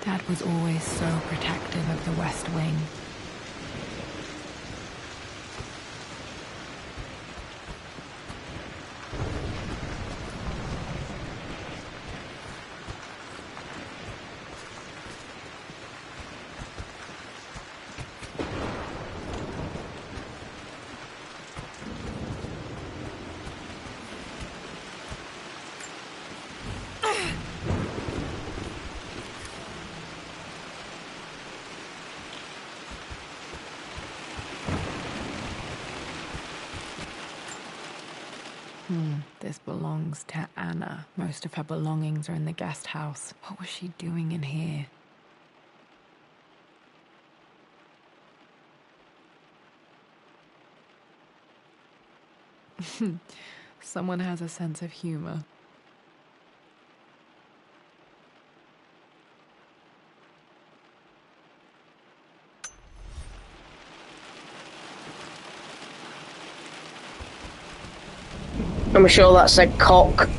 Dad was always so protective of the West Wing. This belongs to Anna. Most of her belongings are in the guest house. What was she doing in here? Someone has a sense of humor. I'm sure that said cock.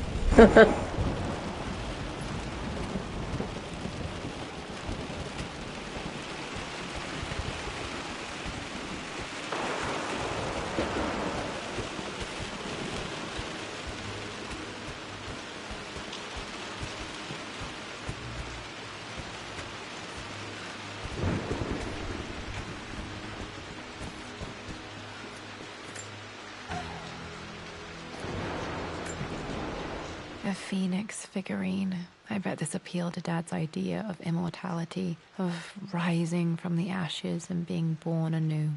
A phoenix figurine. I bet this appealed to Dad's idea of immortality, of rising from the ashes and being born anew.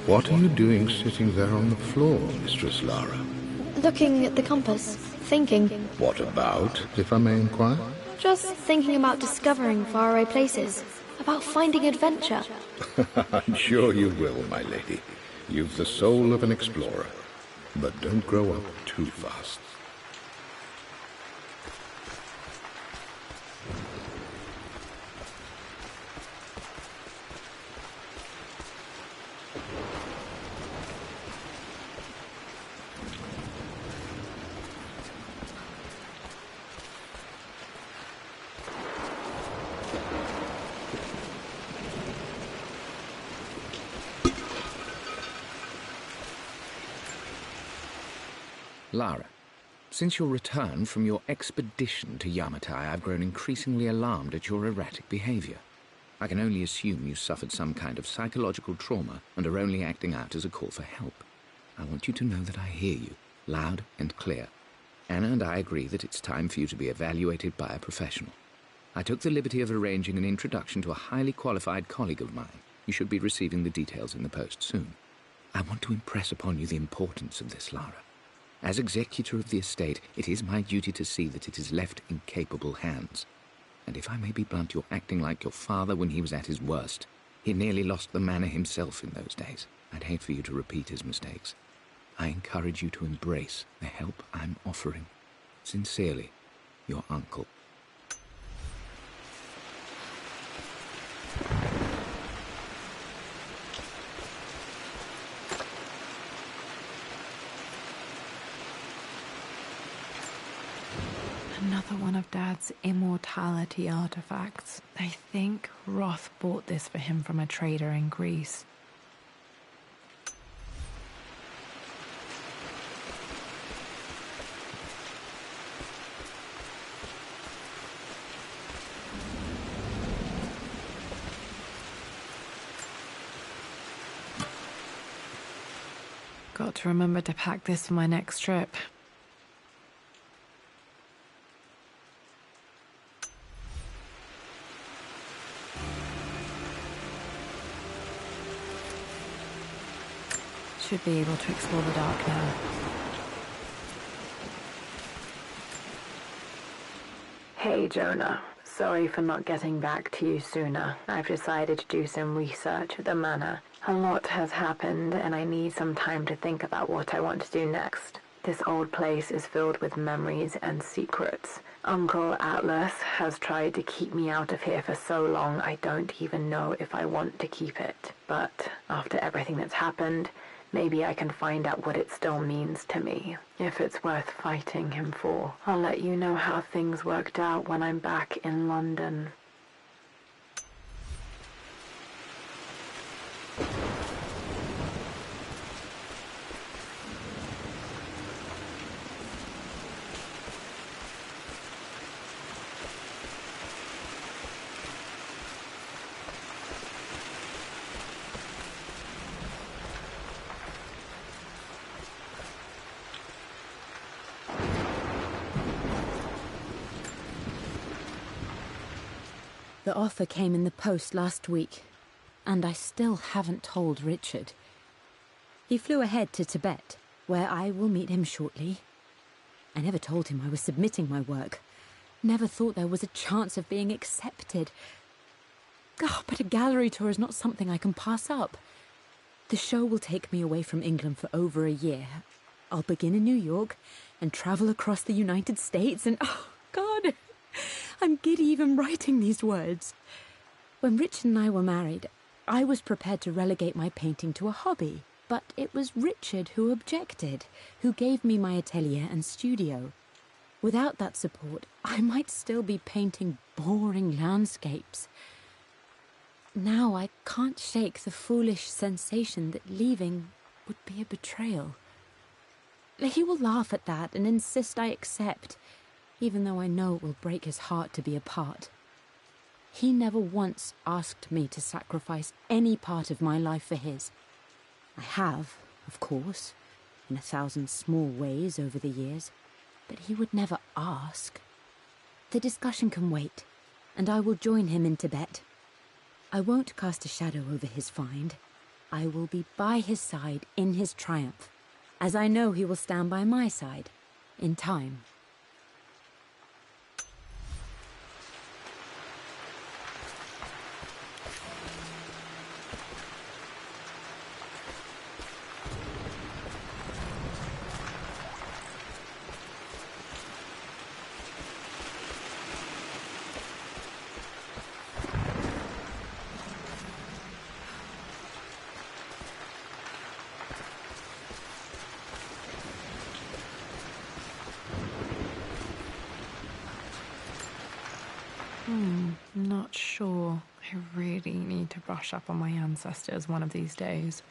What are you doing sitting there on the floor, Mistress Lara? Looking at the compass, thinking. What about, if I may inquire? Just thinking about discovering faraway places, about finding adventure. I'm sure you will, my lady. You've the soul of an explorer. But don't grow up too fast. Lara, since your return from your expedition to Yamatai, I've grown increasingly alarmed at your erratic behavior. I can only assume you suffered some kind of psychological trauma and are only acting out as a call for help. I want you to know that I hear you, loud and clear. Anna and I agree that it's time for you to be evaluated by a professional. I took the liberty of arranging an introduction to a highly qualified colleague of mine. You should be receiving the details in the post soon. I want to impress upon you the importance of this, Lara. As executor of the estate, it is my duty to see that it is left in capable hands. And if I may be blunt, you're acting like your father when he was at his worst. He nearly lost the manor himself in those days. I'd hate for you to repeat his mistakes. I encourage you to embrace the help I'm offering. Sincerely, your uncle. Another one of Dad's immortality artifacts. I think Roth bought this for him from a trader in Greece. Got to remember to pack this for my next trip. Should be able to explore the dark now. Hey, Jonah. Sorry for not getting back to you sooner. I've decided to do some research at the manor. A lot has happened, and I need some time to think about what I want to do next. This old place is filled with memories and secrets. Uncle Atlas has tried to keep me out of here for so long, I don't even know if I want to keep it. But after everything that's happened, maybe I can find out what it still means to me. If it's worth fighting him for. I'll let you know how things worked out when I'm back in London. The offer came in the post last week, and I still haven't told Richard. He flew ahead to Tibet, where I will meet him shortly. I never told him I was submitting my work. Never thought there was a chance of being accepted. Oh, but a gallery tour is not something I can pass up. The show will take me away from England for over a year. I'll begin in New York and travel across the United States and... oh, God... I'm giddy even writing these words. When Richard and I were married, I was prepared to relegate my painting to a hobby, but it was Richard who objected, who gave me my atelier and studio. Without that support, I might still be painting boring landscapes. Now I can't shake the foolish sensation that leaving would be a betrayal. He will laugh at that and insist I accept, even though I know it will break his heart to be apart. He never once asked me to sacrifice any part of my life for his. I have, of course, in 1,000 small ways over the years, but he would never ask. The discussion can wait, and I will join him in Tibet. I won't cast a shadow over his find. I will be by his side in his triumph, as I know he will stand by my side, in time. Not sure. I really need to brush up on my ancestors one of these days.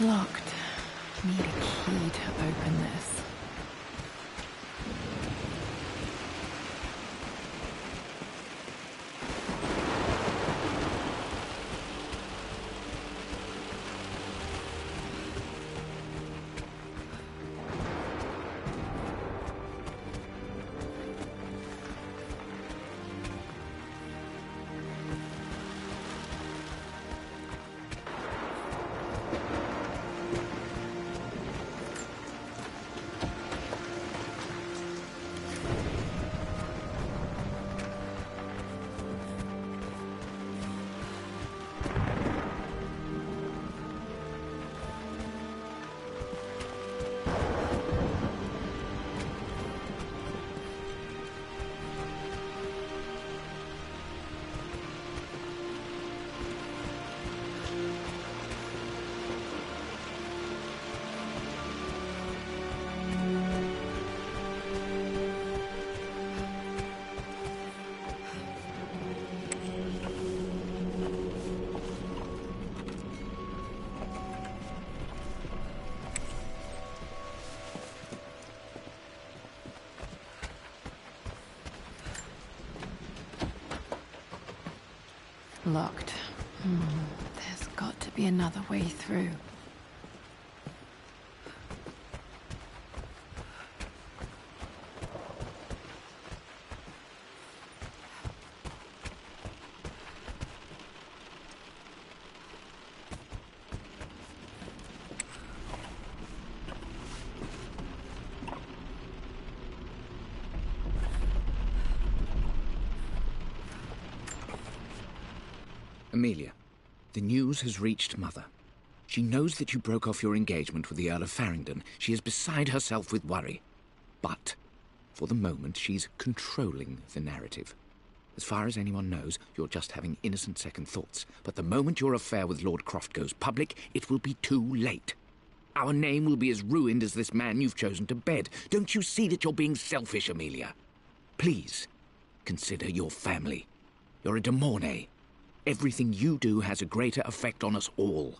Locked. Need a key to open this. Locked. There's got to be another way through. Amelia, the news has reached Mother. She knows that you broke off your engagement with the Earl of Farringdon. She is beside herself with worry. But, for the moment, she's controlling the narrative. As far as anyone knows, you're just having innocent second thoughts. But the moment your affair with Lord Croft goes public, it will be too late. Our name will be as ruined as this man you've chosen to bed. Don't you see that you're being selfish, Amelia? Please, consider your family. You're a de Mornay. Everything you do has a greater effect on us all.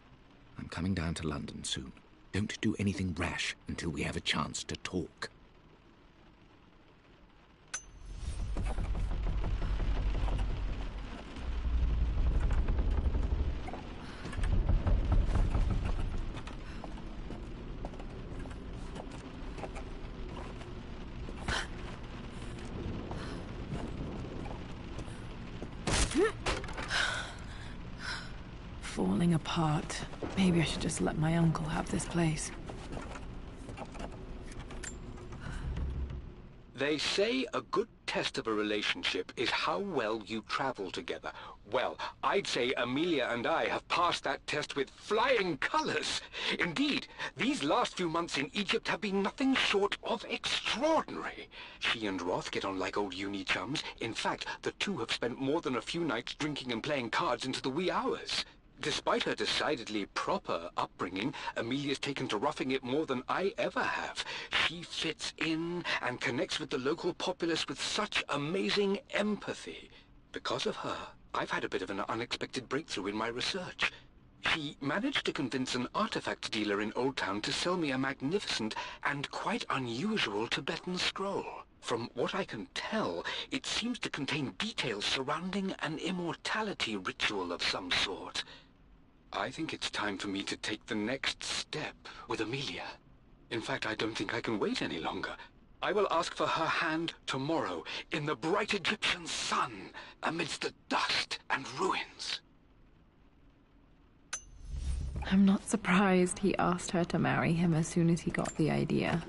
I'm coming down to London soon. Don't do anything rash until we have a chance to talk. Falling apart. Maybe I should just let my uncle have this place. They say a good test of a relationship is how well you travel together. Well, I'd say Amelia and I have passed that test with flying colors. Indeed, these last few months in Egypt have been nothing short of extraordinary. She and Roth get on like old uni chums. In fact, the two have spent more than a few nights drinking and playing cards into the wee hours. Despite her decidedly proper upbringing, Amelia's taken to roughing it more than I ever have. She fits in and connects with the local populace with such amazing empathy. Because of her, I've had a bit of an unexpected breakthrough in my research. She managed to convince an artifact dealer in Old Town to sell me a magnificent and quite unusual Tibetan scroll. From what I can tell, it seems to contain details surrounding an immortality ritual of some sort. I think it's time for me to take the next step with Amelia. In fact, I don't think I can wait any longer. I will ask for her hand tomorrow in the bright Egyptian sun amidst the dust and ruins. I'm not surprised he asked her to marry him as soon as he got the idea.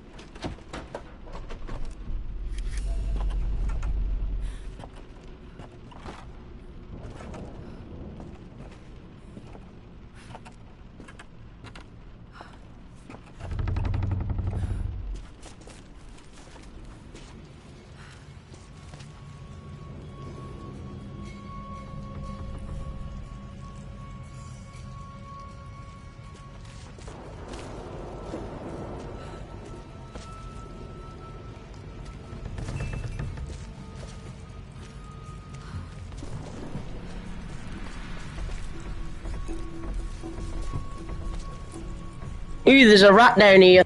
Ooh, there's a rat down here.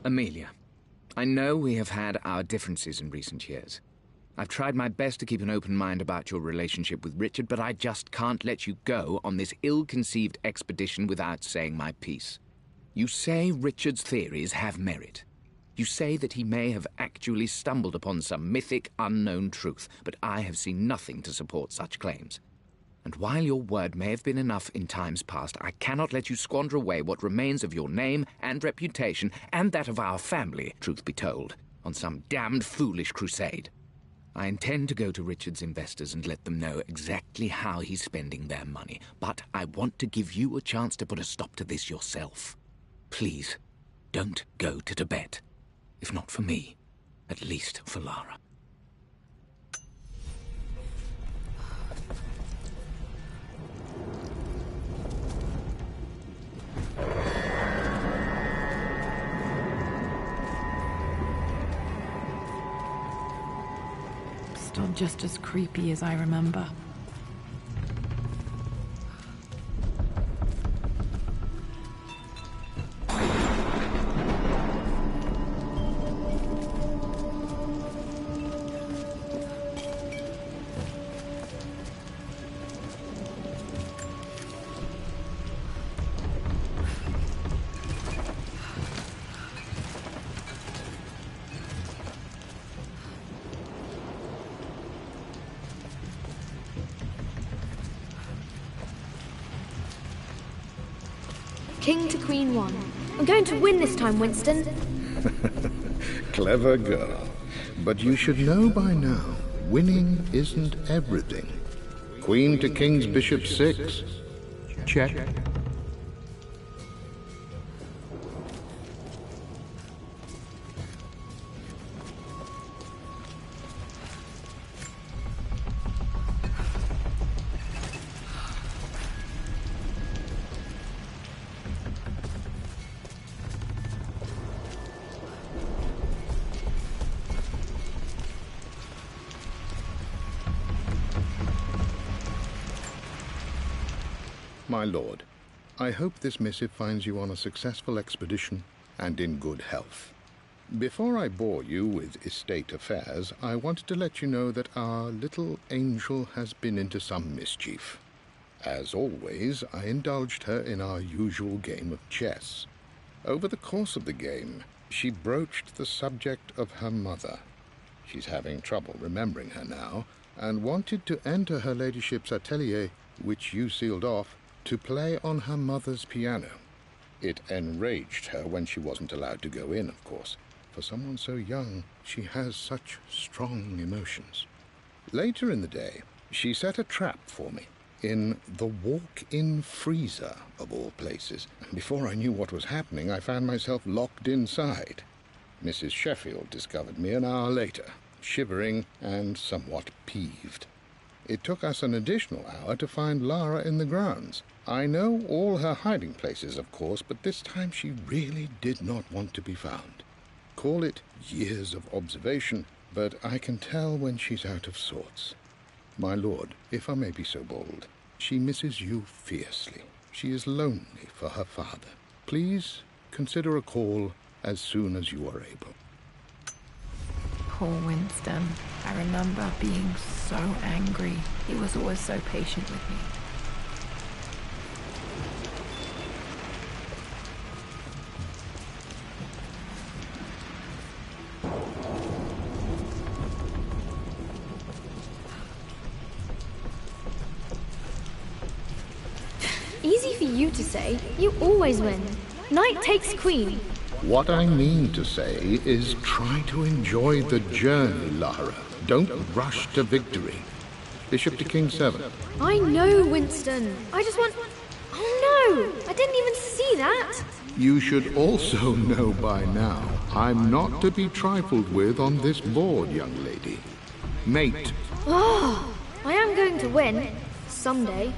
Amelia, I know we have had our differences in recent years. I've tried my best to keep an open mind about your relationship with Richard, but I just can't let you go on this ill-conceived expedition without saying my piece. You say Richard's theories have merit. You say that he may have actually stumbled upon some mythic, unknown truth, but I have seen nothing to support such claims. And while your word may have been enough in times past, I cannot let you squander away what remains of your name and reputation, and that of our family, truth be told, on some damned foolish crusade. I intend to go to Richard's investors and let them know exactly how he's spending their money, but I want to give you a chance to put a stop to this yourself. Please, don't go to Tibet. If not for me, at least for Lara. Still just as creepy as I remember. King to Queen 1. I'm going to win this time, Winston. Clever girl. But you should know by now, winning isn't everything. Queen to King's Bishop 6. Check. My lord, I hope this missive finds you on a successful expedition and in good health. Before I bore you with estate affairs, I wanted to let you know that our little angel has been into some mischief. As always, I indulged her in our usual game of chess. Over the course of the game, she broached the subject of her mother. She's having trouble remembering her now, and wanted to enter her ladyship's atelier, which you sealed off, to play on her mother's piano. It enraged her when she wasn't allowed to go in, of course. For someone so young, she has such strong emotions. Later in the day, she set a trap for me in the walk-in freezer, of all places. And before I knew what was happening, I found myself locked inside. Mrs. Sheffield discovered me an hour later, shivering and somewhat peeved. It took us an additional hour to find Lara in the grounds. I know all her hiding places, of course, but this time she really did not want to be found. Call it years of observation, but I can tell when she's out of sorts. My lord, if I may be so bold, she misses you fiercely. She is lonely for her father. Please consider a call as soon as you are able. Poor Winston. I remember being so angry. He was always so patient with me. Easy for you to say. You always win. Knight takes queen. What I mean to say is try to enjoy the journey, Lara. Don't rush to victory. Bishop to King 7. I know, Winston. I just want... Oh no! I didn't even see that! You should also know by now, I'm not to be trifled with on this board, young lady. Mate. Oh, I am going to win. Someday.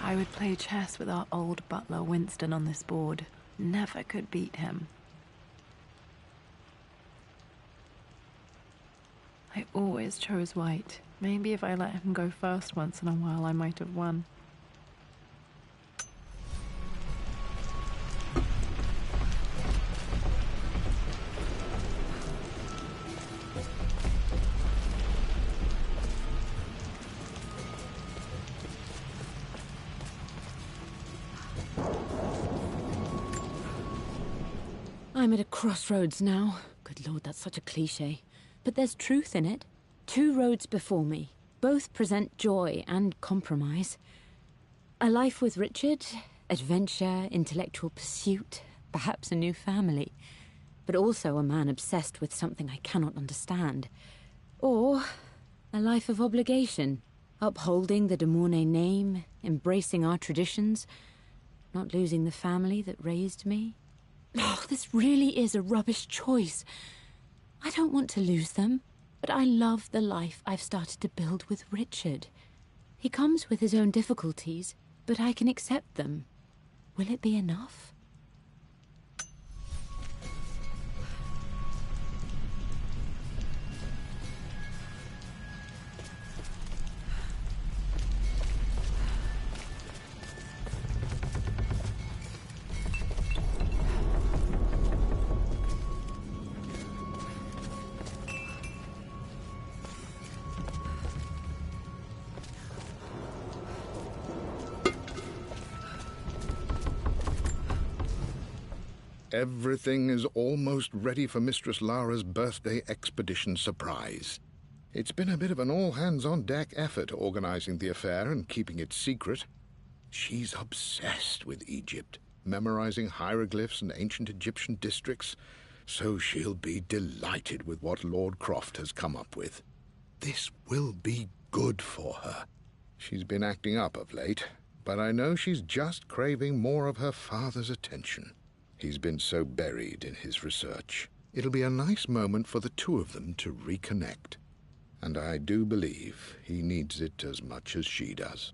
I would play chess with our old butler Winston on this board. Never could beat him. I always chose white. Maybe if I let him go first once in a while, I might have won. I'm at a crossroads now. Good Lord, that's such a cliché. But there's truth in it. 2 roads before me. Both present joy and compromise. A life with Richard, adventure, intellectual pursuit, perhaps a new family. But also a man obsessed with something I cannot understand. Or a life of obligation, upholding the de Mornay name, embracing our traditions, not losing the family that raised me. Oh, this really is a rubbish choice. I don't want to lose them, but I love the life I've started to build with Richard. He comes with his own difficulties, but I can accept them. Will it be enough? Everything is almost ready for Mistress Lara's birthday expedition surprise. It's been a bit of an all-hands-on-deck effort organizing the affair and keeping it secret. She's obsessed with Egypt, memorizing hieroglyphs and ancient Egyptian districts, so she'll be delighted with what Lord Croft has come up with. This will be good for her. She's been acting up of late, but I know she's just craving more of her father's attention. He's been so buried in his research. It'll be a nice moment for the 2 of them to reconnect. And I do believe he needs it as much as she does.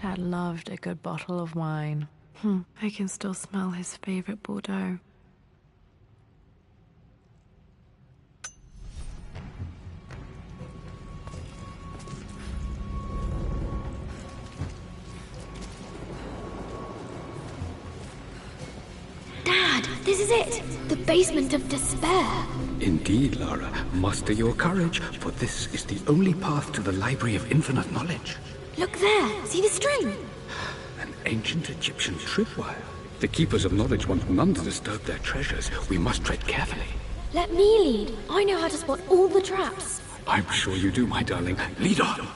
Dad loved a good bottle of wine. I can still smell his favorite Bordeaux. Dad, this is it! The basement of despair! Indeed, Lara. Muster your courage, for this is the only path to the Library of Infinite Knowledge. Look there! See the string? An ancient Egyptian tripwire. The Keepers of Knowledge want none to disturb their treasures. We must tread carefully. Let me lead. I know how to spot all the traps. I'm sure you do, my darling. Lead on!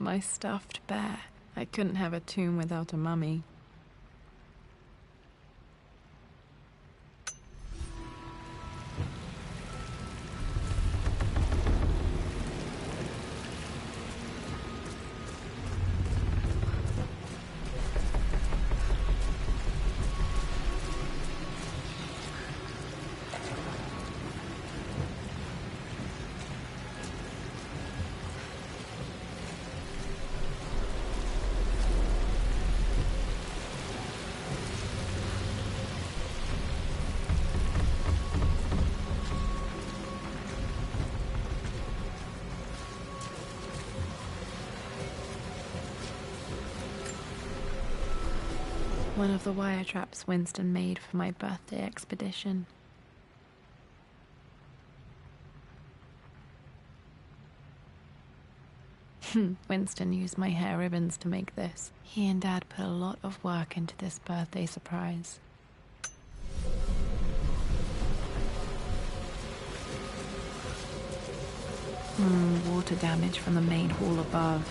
My stuffed bear. I couldn't have a tomb without a mummy. One of the wire traps Winston made for my birthday expedition. Winston used my hair ribbons to make this. He and Dad put a lot of work into this birthday surprise. Water damage from the main hall above.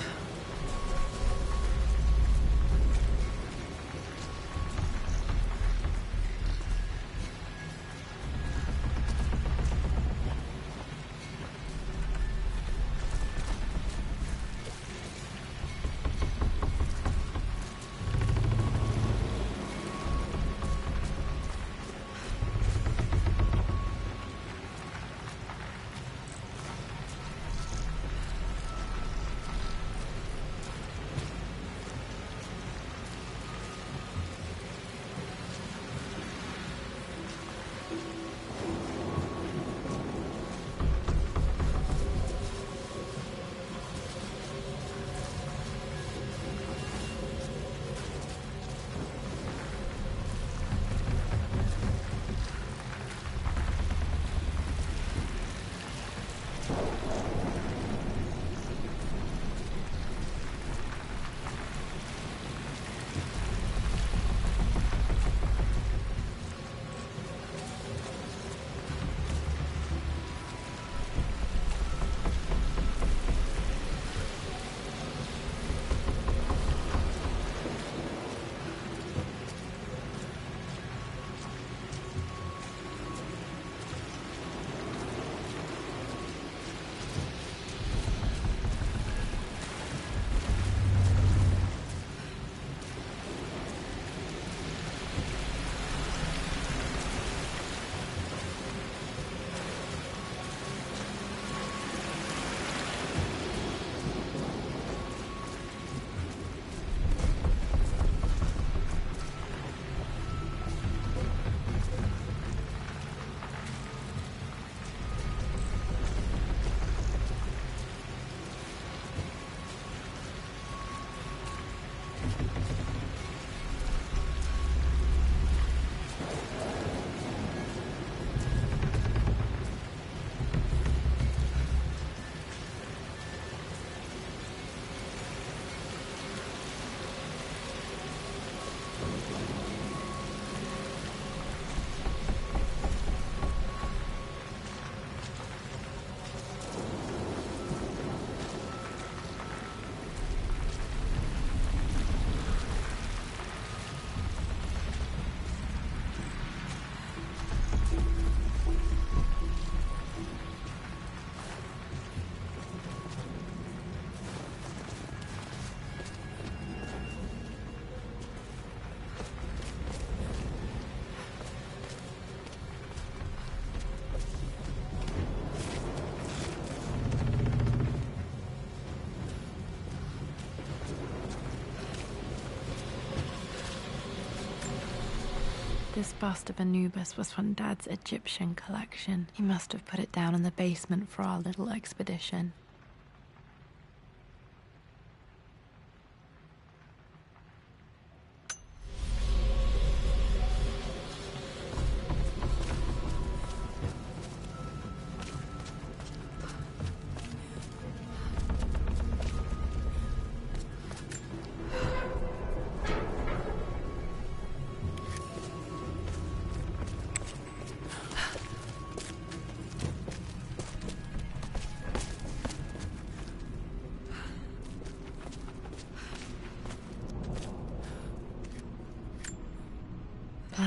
This bust of Anubis was from Dad's Egyptian collection. He must have put it down in the basement for our little expedition.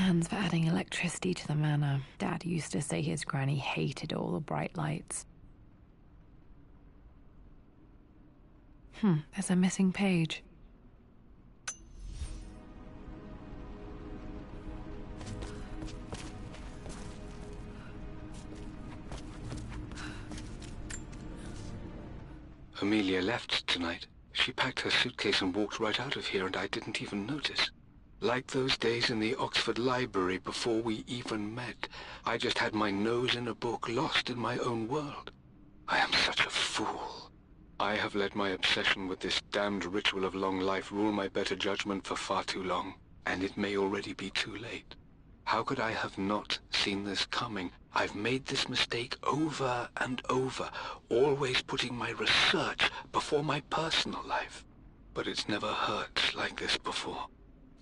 plans for adding electricity to the manor. Dad used to say his granny hated all the bright lights. There's a missing page. Amelia left tonight. She packed her suitcase and walked right out of here, and I didn't even notice. Like those days in the Oxford Library before we even met, I just had my nose in a book, lost in my own world. I am such a fool. I have let my obsession with this damned ritual of long life rule my better judgment for far too long, and it may already be too late. How could I have not seen this coming? I've made this mistake over and over, always putting my research before my personal life. But it's never hurt like this before.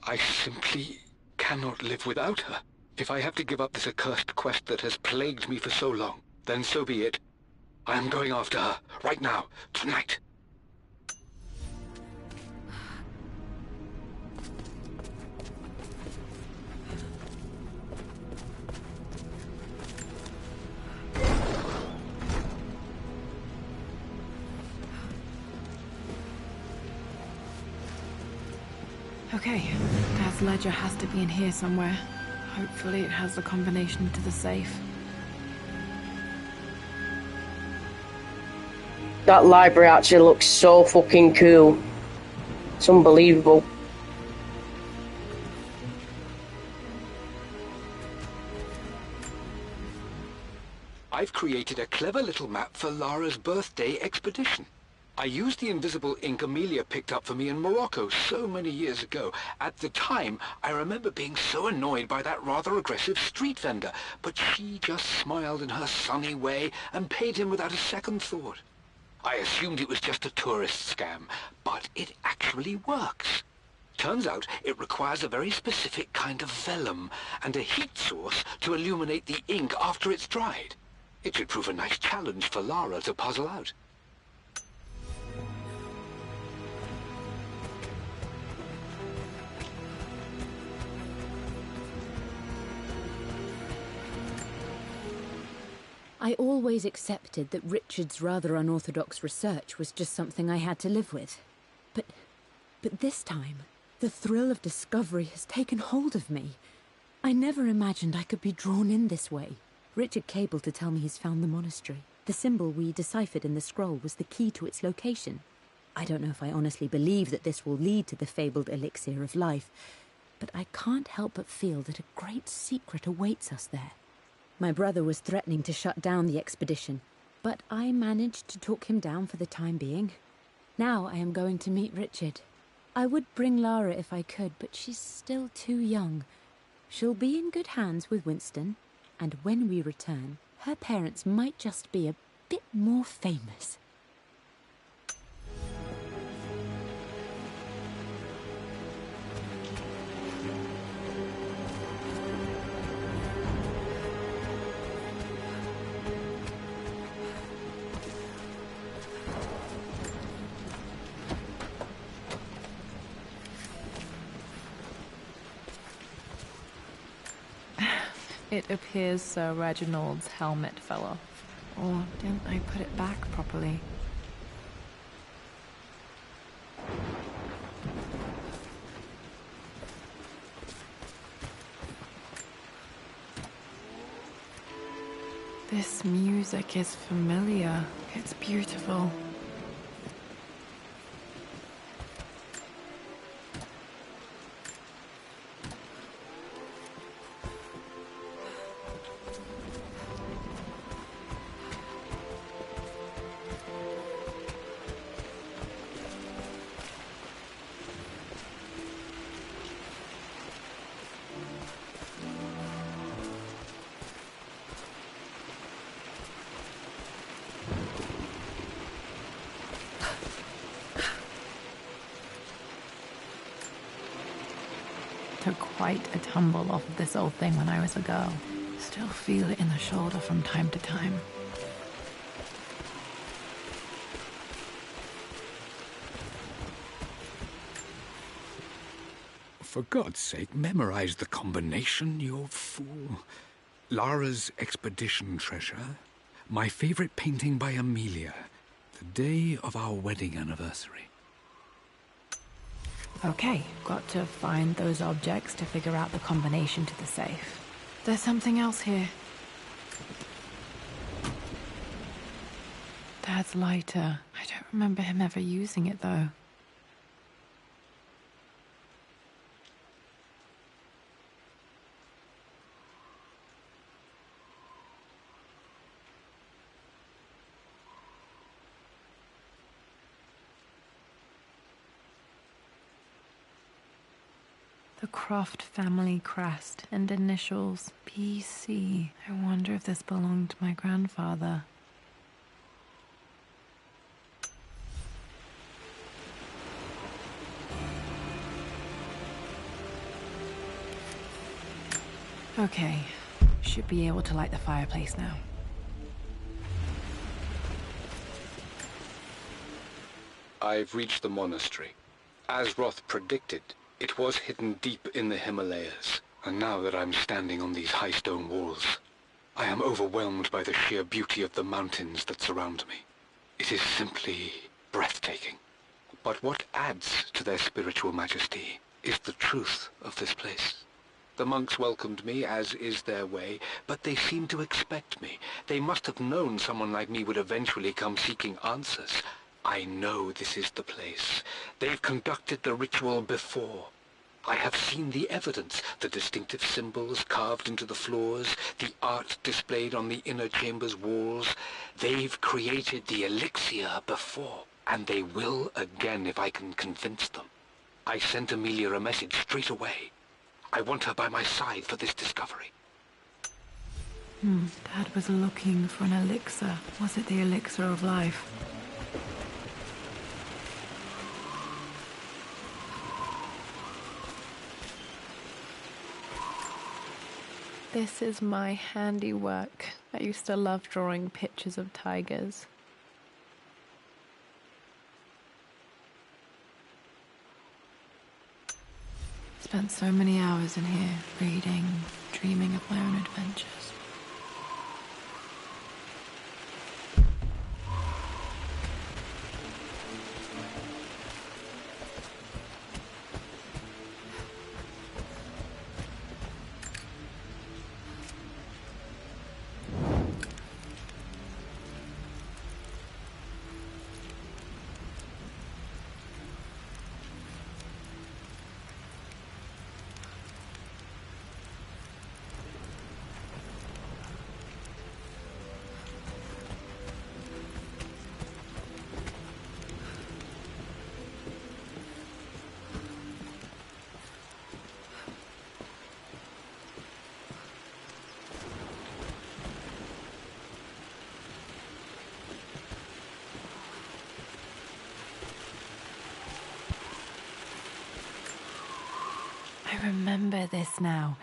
I simply cannot live without her. If I have to give up this accursed quest that has plagued me for so long, then so be it. I am going after her, right now, tonight. Okay, Dad's ledger has to be in here somewhere. Hopefully it has the combination to the safe. That library actually looks so fucking cool. It's unbelievable. I've created a clever little map for Lara's birthday expedition. I used the invisible ink Amelia picked up for me in Morocco so many years ago. At the time, I remember being so annoyed by that rather aggressive street vendor, but she just smiled in her sunny way and paid him without a second thought. I assumed it was just a tourist scam, but it actually works. Turns out it requires a very specific kind of vellum and a heat source to illuminate the ink after it's dried. It should prove a nice challenge for Lara to puzzle out. I always accepted that Richard's rather unorthodox research was just something I had to live with. But this time, the thrill of discovery has taken hold of me. I never imagined I could be drawn in this way. Richard cabled to tell me he's found the monastery. The symbol we deciphered in the scroll was the key to its location. I don't know if I honestly believe that this will lead to the fabled elixir of life, but I can't help but feel that a great secret awaits us there. My brother was threatening to shut down the expedition, but I managed to talk him down for the time being. Now I am going to meet Richard. I would bring Lara if I could, but she's still too young. She'll be in good hands with Winston, and when we return, her parents might just be a bit more famous. It appears Sir Reginald's helmet fell off. Or didn't I put it back properly? This music is familiar. It's beautiful. Took quite a tumble off of this old thing when I was a girl. Still feel it in the shoulder from time to time. for God's sake, memorize the combination, you fool. Lara's expedition treasure, my favorite painting by Amelia, the day of our wedding anniversary. Okay, got to find those objects to figure out the combination to the safe. There's something else here. Dad's lighter. I don't remember him ever using it, though. The Croft family crest and initials PC. I wonder if this belonged to my grandfather. Okay, should be able to light the fireplace now. I've reached the monastery. As Roth predicted, it was hidden deep in the Himalayas, and now that I'm standing on these high stone walls, I am overwhelmed by the sheer beauty of the mountains that surround me. It is simply breathtaking. But what adds to their spiritual majesty is the truth of this place. The monks welcomed me, as is their way, but they seemed to expect me. They must have known someone like me would eventually come seeking answers. I know this is the place. They've conducted the ritual before. I have seen the evidence, the distinctive symbols carved into the floors, the art displayed on the inner chamber's walls. They've created the elixir before, and they will again if I can convince them. I sent Amelia a message straight away. I want her by my side for this discovery. Dad was looking for an elixir. Was it the elixir of life? This is my handiwork. I used to love drawing pictures of tigers. Spent so many hours in here, reading, dreaming of my own adventures. I remember this now.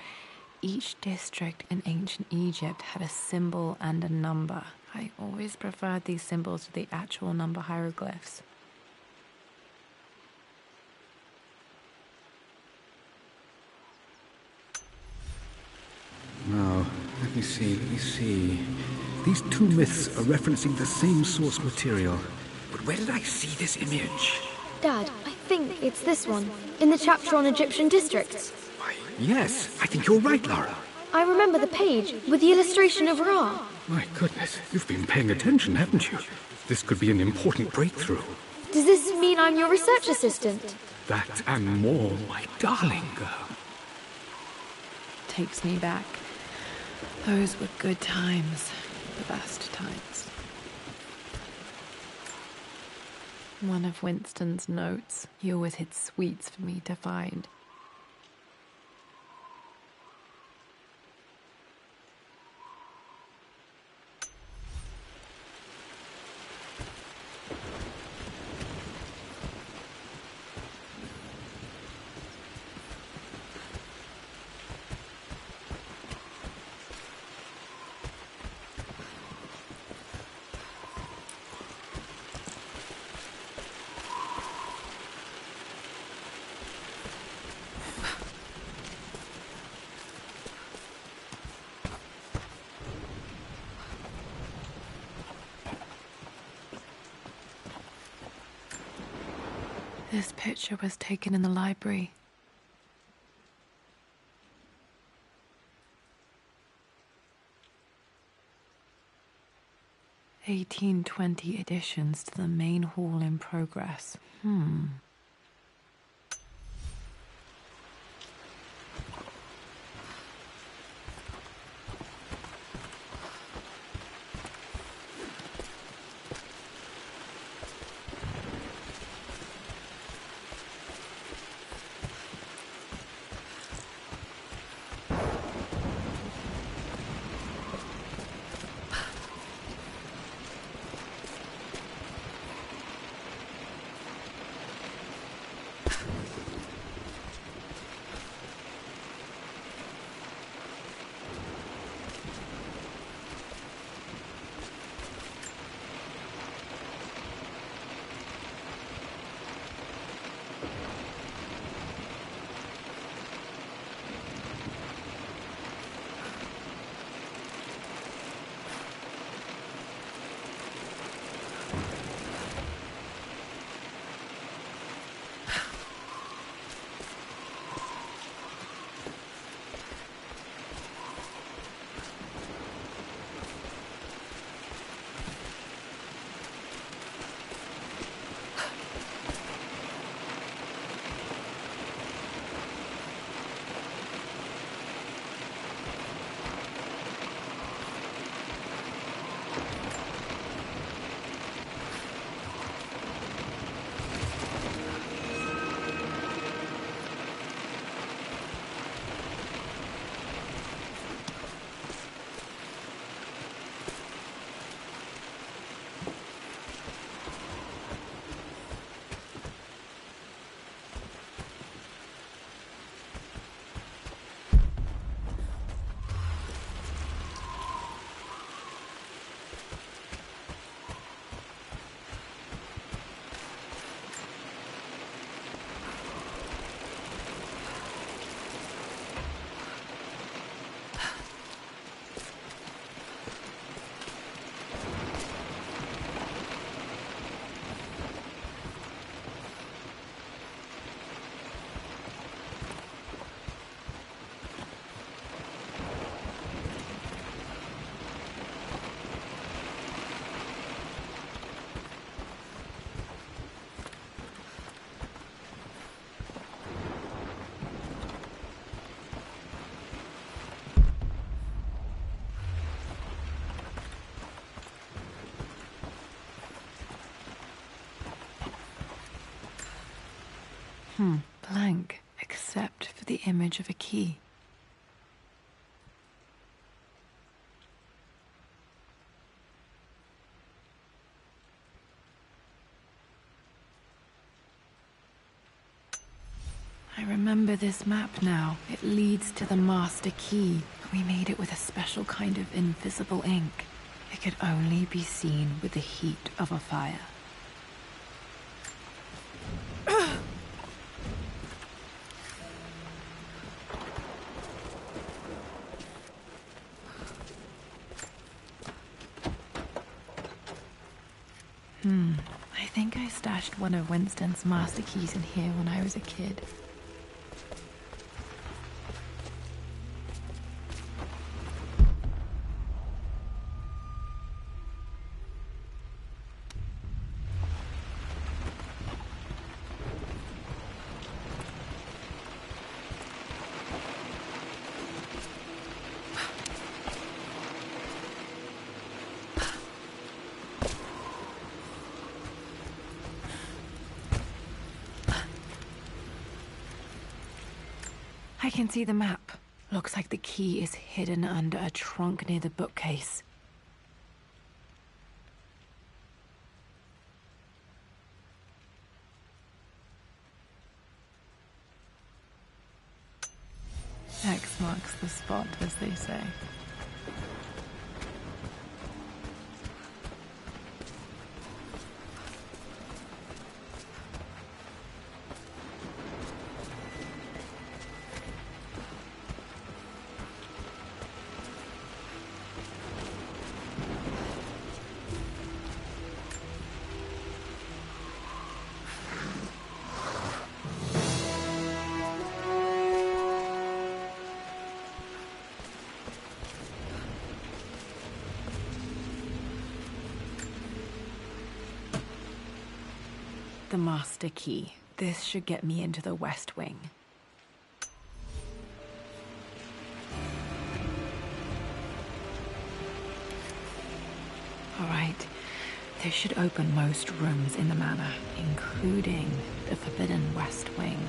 Each district in ancient Egypt had a symbol and a number. I always preferred these symbols to the actual number hieroglyphs. Now, let me see. These two myths are referencing the same source material. But where did I see this image? Dad, I think it's this one, in the chapter on Egyptian districts. Why, yes, I think you're right, Lara. I remember the page with the illustration of Ra. My goodness, you've been paying attention, haven't you? This could be an important breakthrough. Does this mean I'm your research assistant? That and more, my darling girl. Takes me back. Those were good times. The best times. One of Winston's notes. He always hid sweets for me to find. This picture was taken in the library. "1820 additions to the main hall in progress." Blank, except for the image of a key. I remember this map now. It leads to the master key. We made it with a special kind of invisible ink. It could only be seen with the heat of a fire. I think I stashed one of Winston's master keys in here when I was a kid. I can see the map. Looks like the key is hidden under a trunk near the bookcase. X marks the spot, as they say. the master key. This should get me into the West Wing. Alright, this should open most rooms in the manor, including the Forbidden West Wing.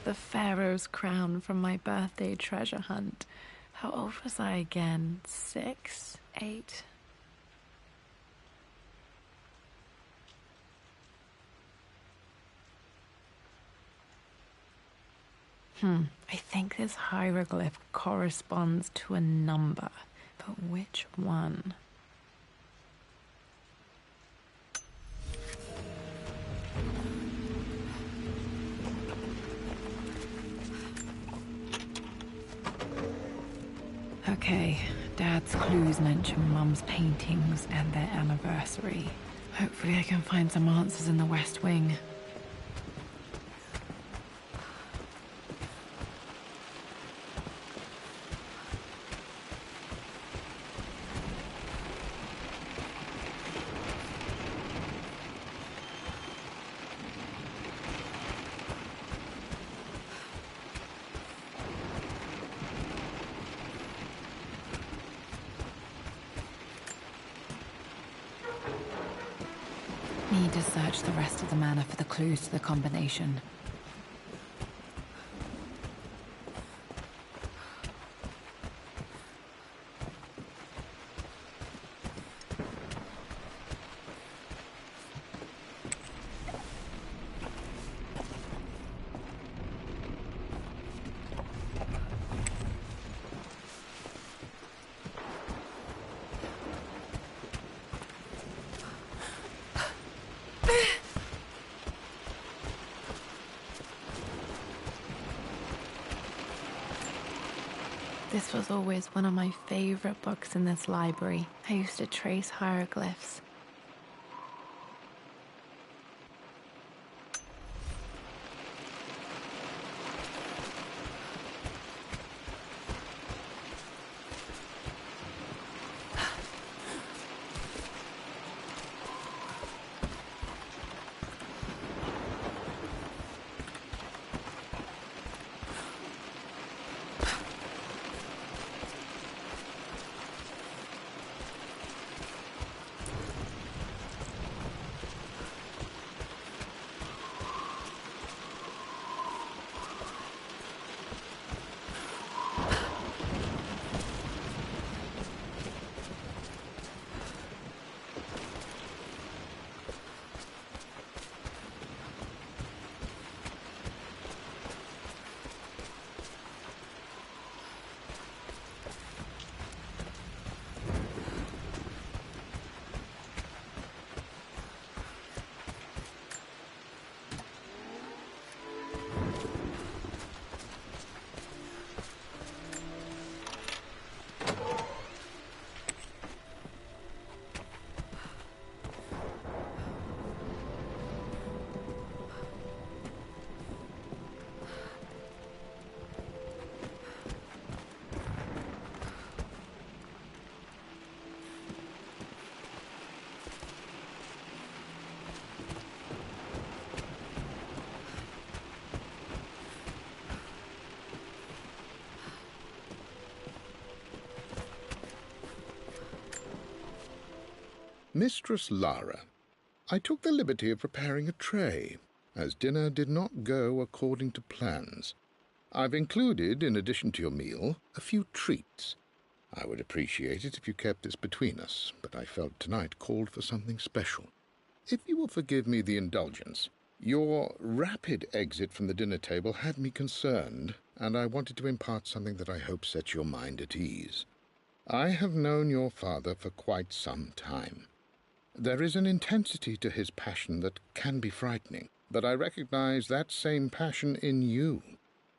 The Pharaoh's crown from my birthday treasure hunt. How old was I again? 6? 8? I think this hieroglyph corresponds to a number, but which one? Okay, Dad's clues mention Mum's paintings and their anniversary. Hopefully I can find some answers in the West Wing. Need to search the rest of the manor for the clues to the combination. This was always one of my favorite books in this library. I used to trace hieroglyphs. Mistress Lara, I took the liberty of preparing a tray, as dinner did not go according to plans. I've included, in addition to your meal, a few treats. I would appreciate it if you kept this between us, but I felt tonight called for something special. If you will forgive me the indulgence, your rapid exit from the dinner table had me concerned, and I wanted to impart something that I hope sets your mind at ease. I have known your father for quite some time. There is an intensity to his passion that can be frightening, but I recognize that same passion in you.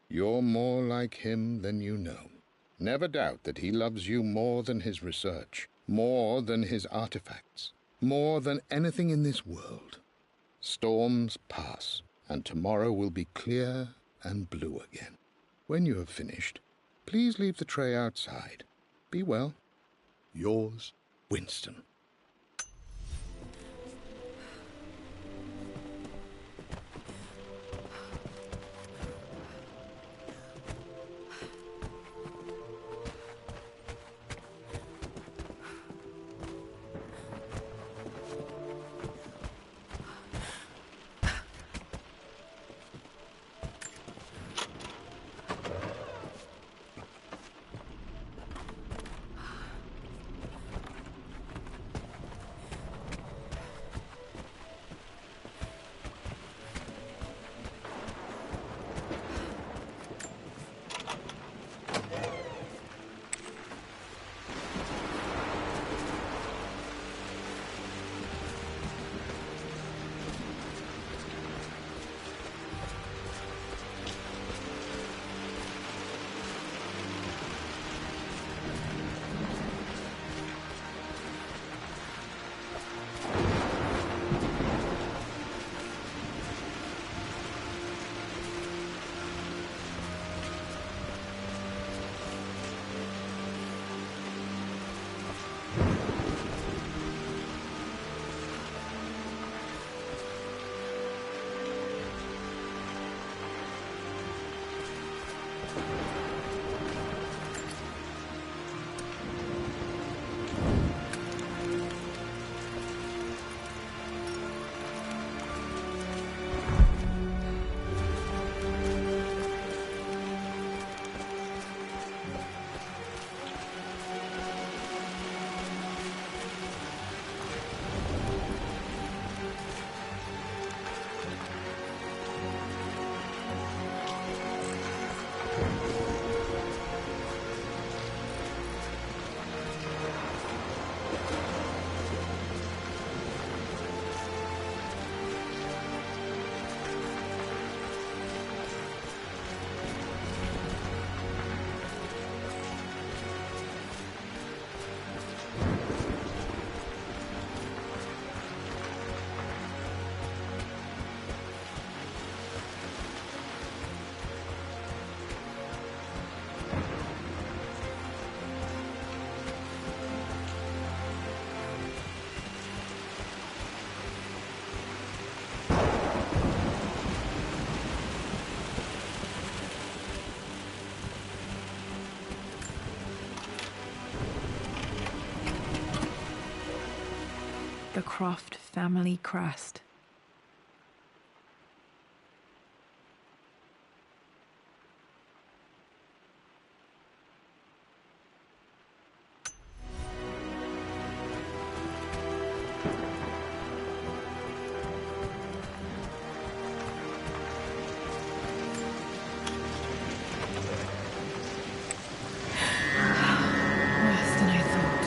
You're more like him than you know. Never doubt that he loves you more than his research, more than his artifacts, more than anything in this world. Storms pass, and tomorrow will be clear and blue again. When you have finished, please leave the tray outside. Be well. Yours, Winston. The Croft family crest. Worse than I thought.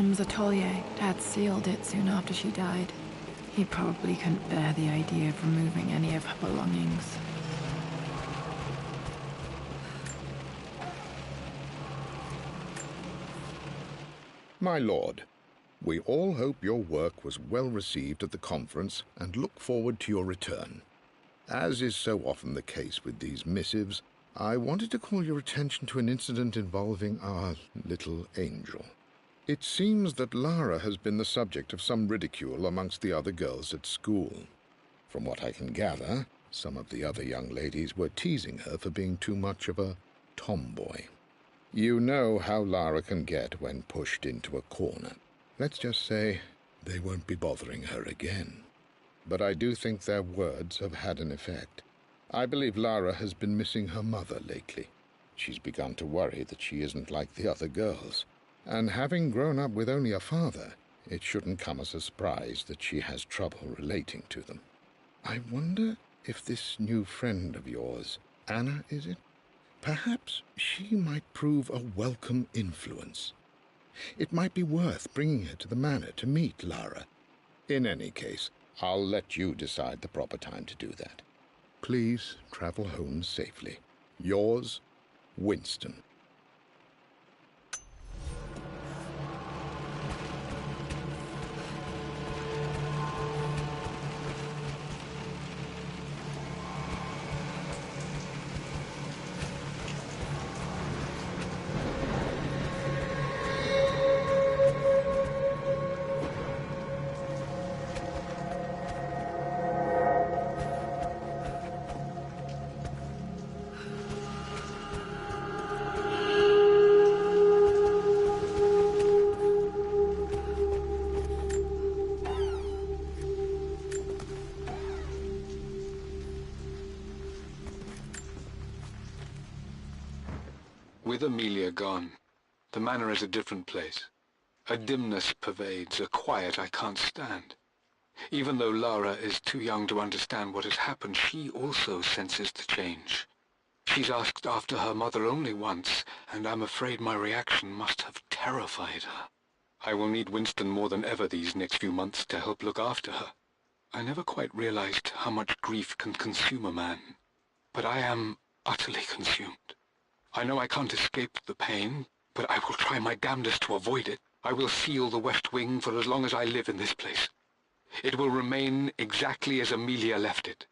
Mum's atelier. Dad sealed it soon after she died. He probably couldn't bear the idea of removing any of her belongings. My lord, we all hope your work was well received at the conference and look forward to your return. As is so often the case with these missives, I wanted to call your attention to an incident involving our little angel. It seems that Lara has been the subject of some ridicule amongst the other girls at school. From what I can gather, some of the other young ladies were teasing her for being too much of a tomboy. You know how Lara can get when pushed into a corner. Let's just say they won't be bothering her again. But I do think their words have had an effect. I believe Lara has been missing her mother lately. She's begun to worry that she isn't like the other girls. And having grown up with only a father, it shouldn't come as a surprise that she has trouble relating to them. I wonder if this new friend of yours, Anna, is it? Perhaps she might prove a welcome influence. It might be worth bringing her to the manor to meet Lara. In any case, I'll let you decide the proper time to do that. Please travel home safely. Yours, Winston. With Amelia gone, the manor is a different place. A dimness pervades, a quiet I can't stand. Even though Lara is too young to understand what has happened, she also senses the change. She's asked after her mother only once, and I'm afraid my reaction must have terrified her. I will need Winston more than ever these next few months to help look after her. I never quite realized how much grief can consume a man, but I am utterly consumed. I know I can't escape the pain, but I will try my damnedest to avoid it. I will seal the West Wing for as long as I live in this place. It will remain exactly as Amelia left it.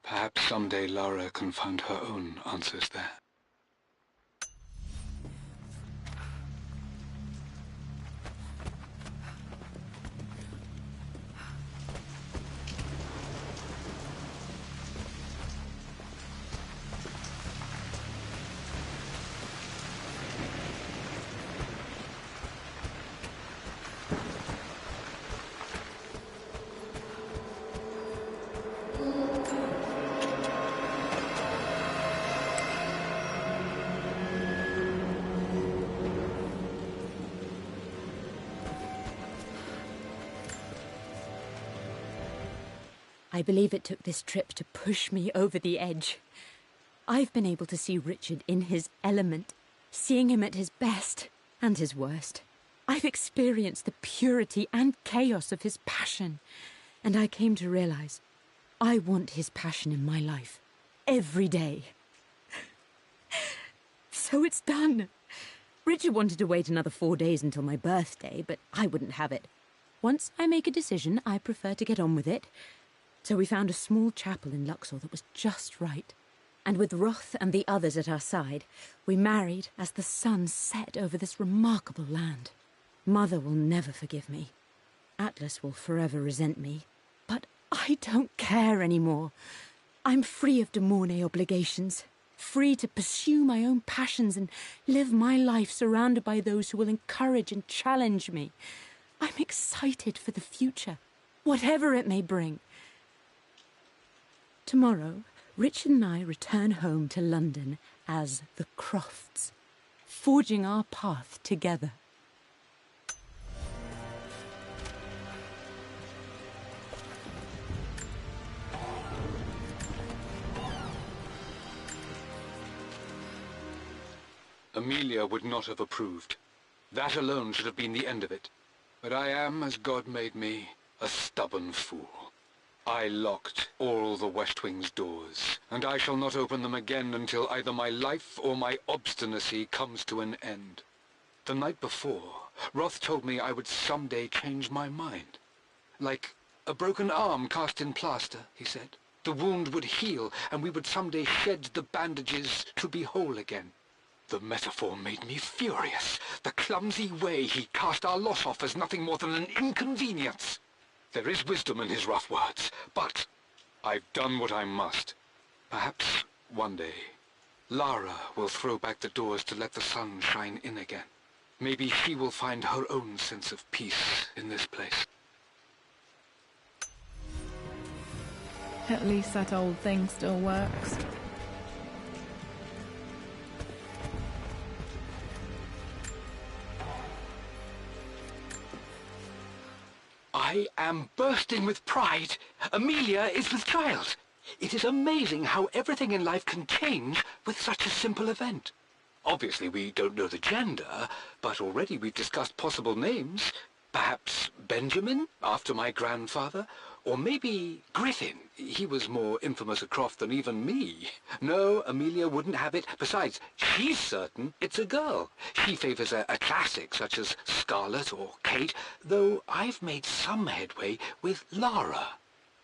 Perhaps someday Lara can find her own answers there. I believe it took this trip to push me over the edge. I've been able to see Richard in his element, seeing him at his best and his worst. I've experienced the purity and chaos of his passion, and I came to realize I want his passion in my life every day. So it's done. Richard wanted to wait another 4 days until my birthday, but I wouldn't have it. Once I make a decision, I prefer to get on with it. So we found a small chapel in Luxor that was just right. And with Roth and the others at our side, we married as the sun set over this remarkable land. Mother will never forgive me. Atlas will forever resent me. But I don't care anymore. I'm free of de Mornay obligations, free to pursue my own passions and live my life surrounded by those who will encourage and challenge me. I'm excited for the future, whatever it may bring. Tomorrow, Richard and I return home to London as the Crofts, forging our path together. Amelia would not have approved. That alone should have been the end of it. But I am, as God made me, a stubborn fool. I locked all the West Wing's doors, and I shall not open them again until either my life or my obstinacy comes to an end. The night before, Roth told me I would someday change my mind. Like a broken arm cast in plaster, he said. The wound would heal, and we would someday shed the bandages to be whole again. The metaphor made me furious. The clumsy way he cast our loss off as nothing more than an inconvenience. There is wisdom in his rough words, but I've done what I must. Perhaps one day, Lara will throw back the doors to let the sun shine in again. Maybe she will find her own sense of peace in this place. At least that old thing still works. I am bursting with pride. Amelia is with child. It is amazing how everything in life can change with such a simple event. Obviously, we don't know the gender, but already we've discussed possible names. Perhaps Benjamin, after my grandfather, or maybe Griffin. He was more infamous at Croft than even me. No, Amelia wouldn't have it. Besides, she's certain it's a girl. She favors a classic such as Scarlet or Kate, though I've made some headway with Lara.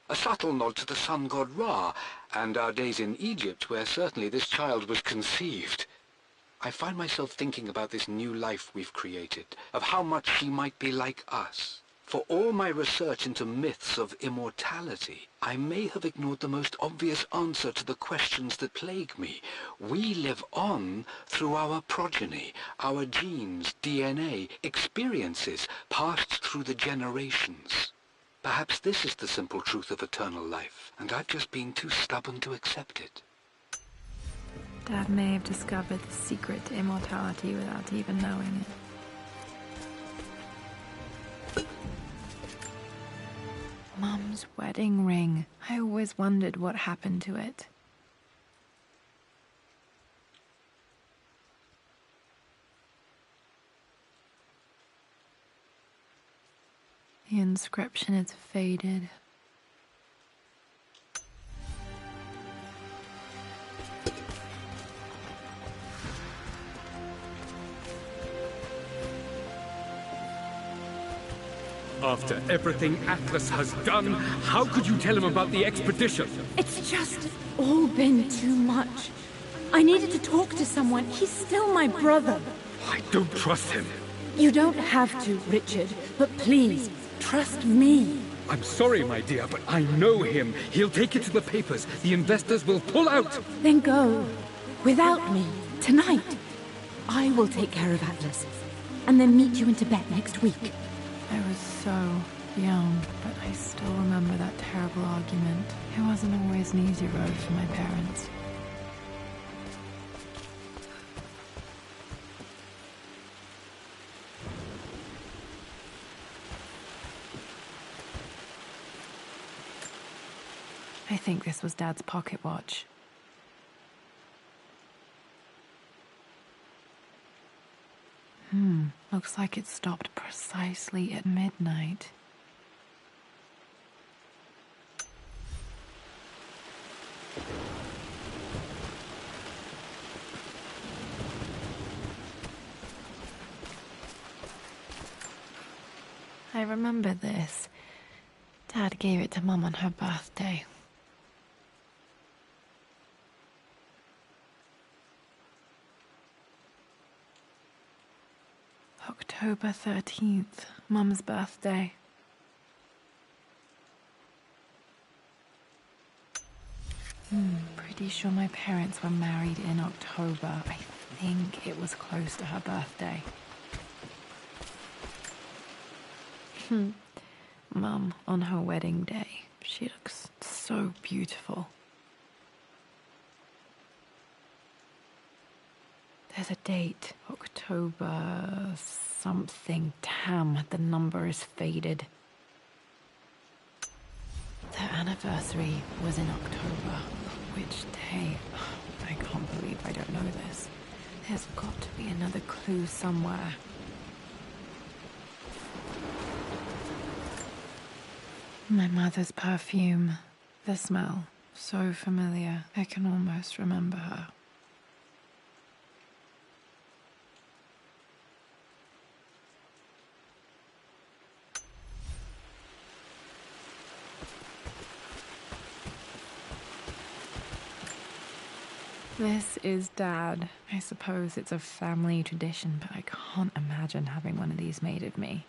A subtle nod to the sun god Ra, and our days in Egypt, where certainly this child was conceived. I find myself thinking about this new life we've created, of how much she might be like us. For all my research into myths of immortality, I may have ignored the most obvious answer to the questions that plague me. We live on through our progeny, our genes, DNA, experiences passed through the generations. Perhaps this is the simple truth of eternal life, and I've just been too stubborn to accept it. Dad may have discovered the secret to immortality without even knowing it. Mum's wedding ring. I always wondered what happened to it. The inscription is faded. After everything Atlas has done, how could you tell him about the expedition? It's just all been too much. I needed to talk to someone. He's still my brother. I don't trust him. You don't have to, Richard, but please, trust me. I'm sorry, my dear, but I know him. He'll take it to the papers. The investors will pull out. Then go. Without me. Tonight. I will take care of Atlas. And then meet you in Tibet next week. I was so young, but I still remember that terrible argument. It wasn't always an easy road for my parents. I think this was Dad's pocket watch. Looks like it stopped precisely at midnight. I remember this. Dad gave it to Mum on her birthday. October 13th, Mum's birthday. Pretty sure my parents were married in October. I think it was close to her birthday. Mum, on her wedding day, she looks so beautiful. There's a date, October something. Damn, the number is faded. Their anniversary was in October. Which day? I can't believe I don't know this. There's got to be another clue somewhere. My mother's perfume. The smell. So familiar. I can almost remember her. This is Dad. I suppose it's a family tradition, but I can't imagine having one of these made of me.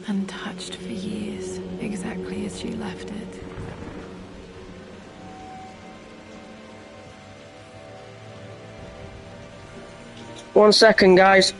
Untouched for years, exactly as she left it. One second, guys.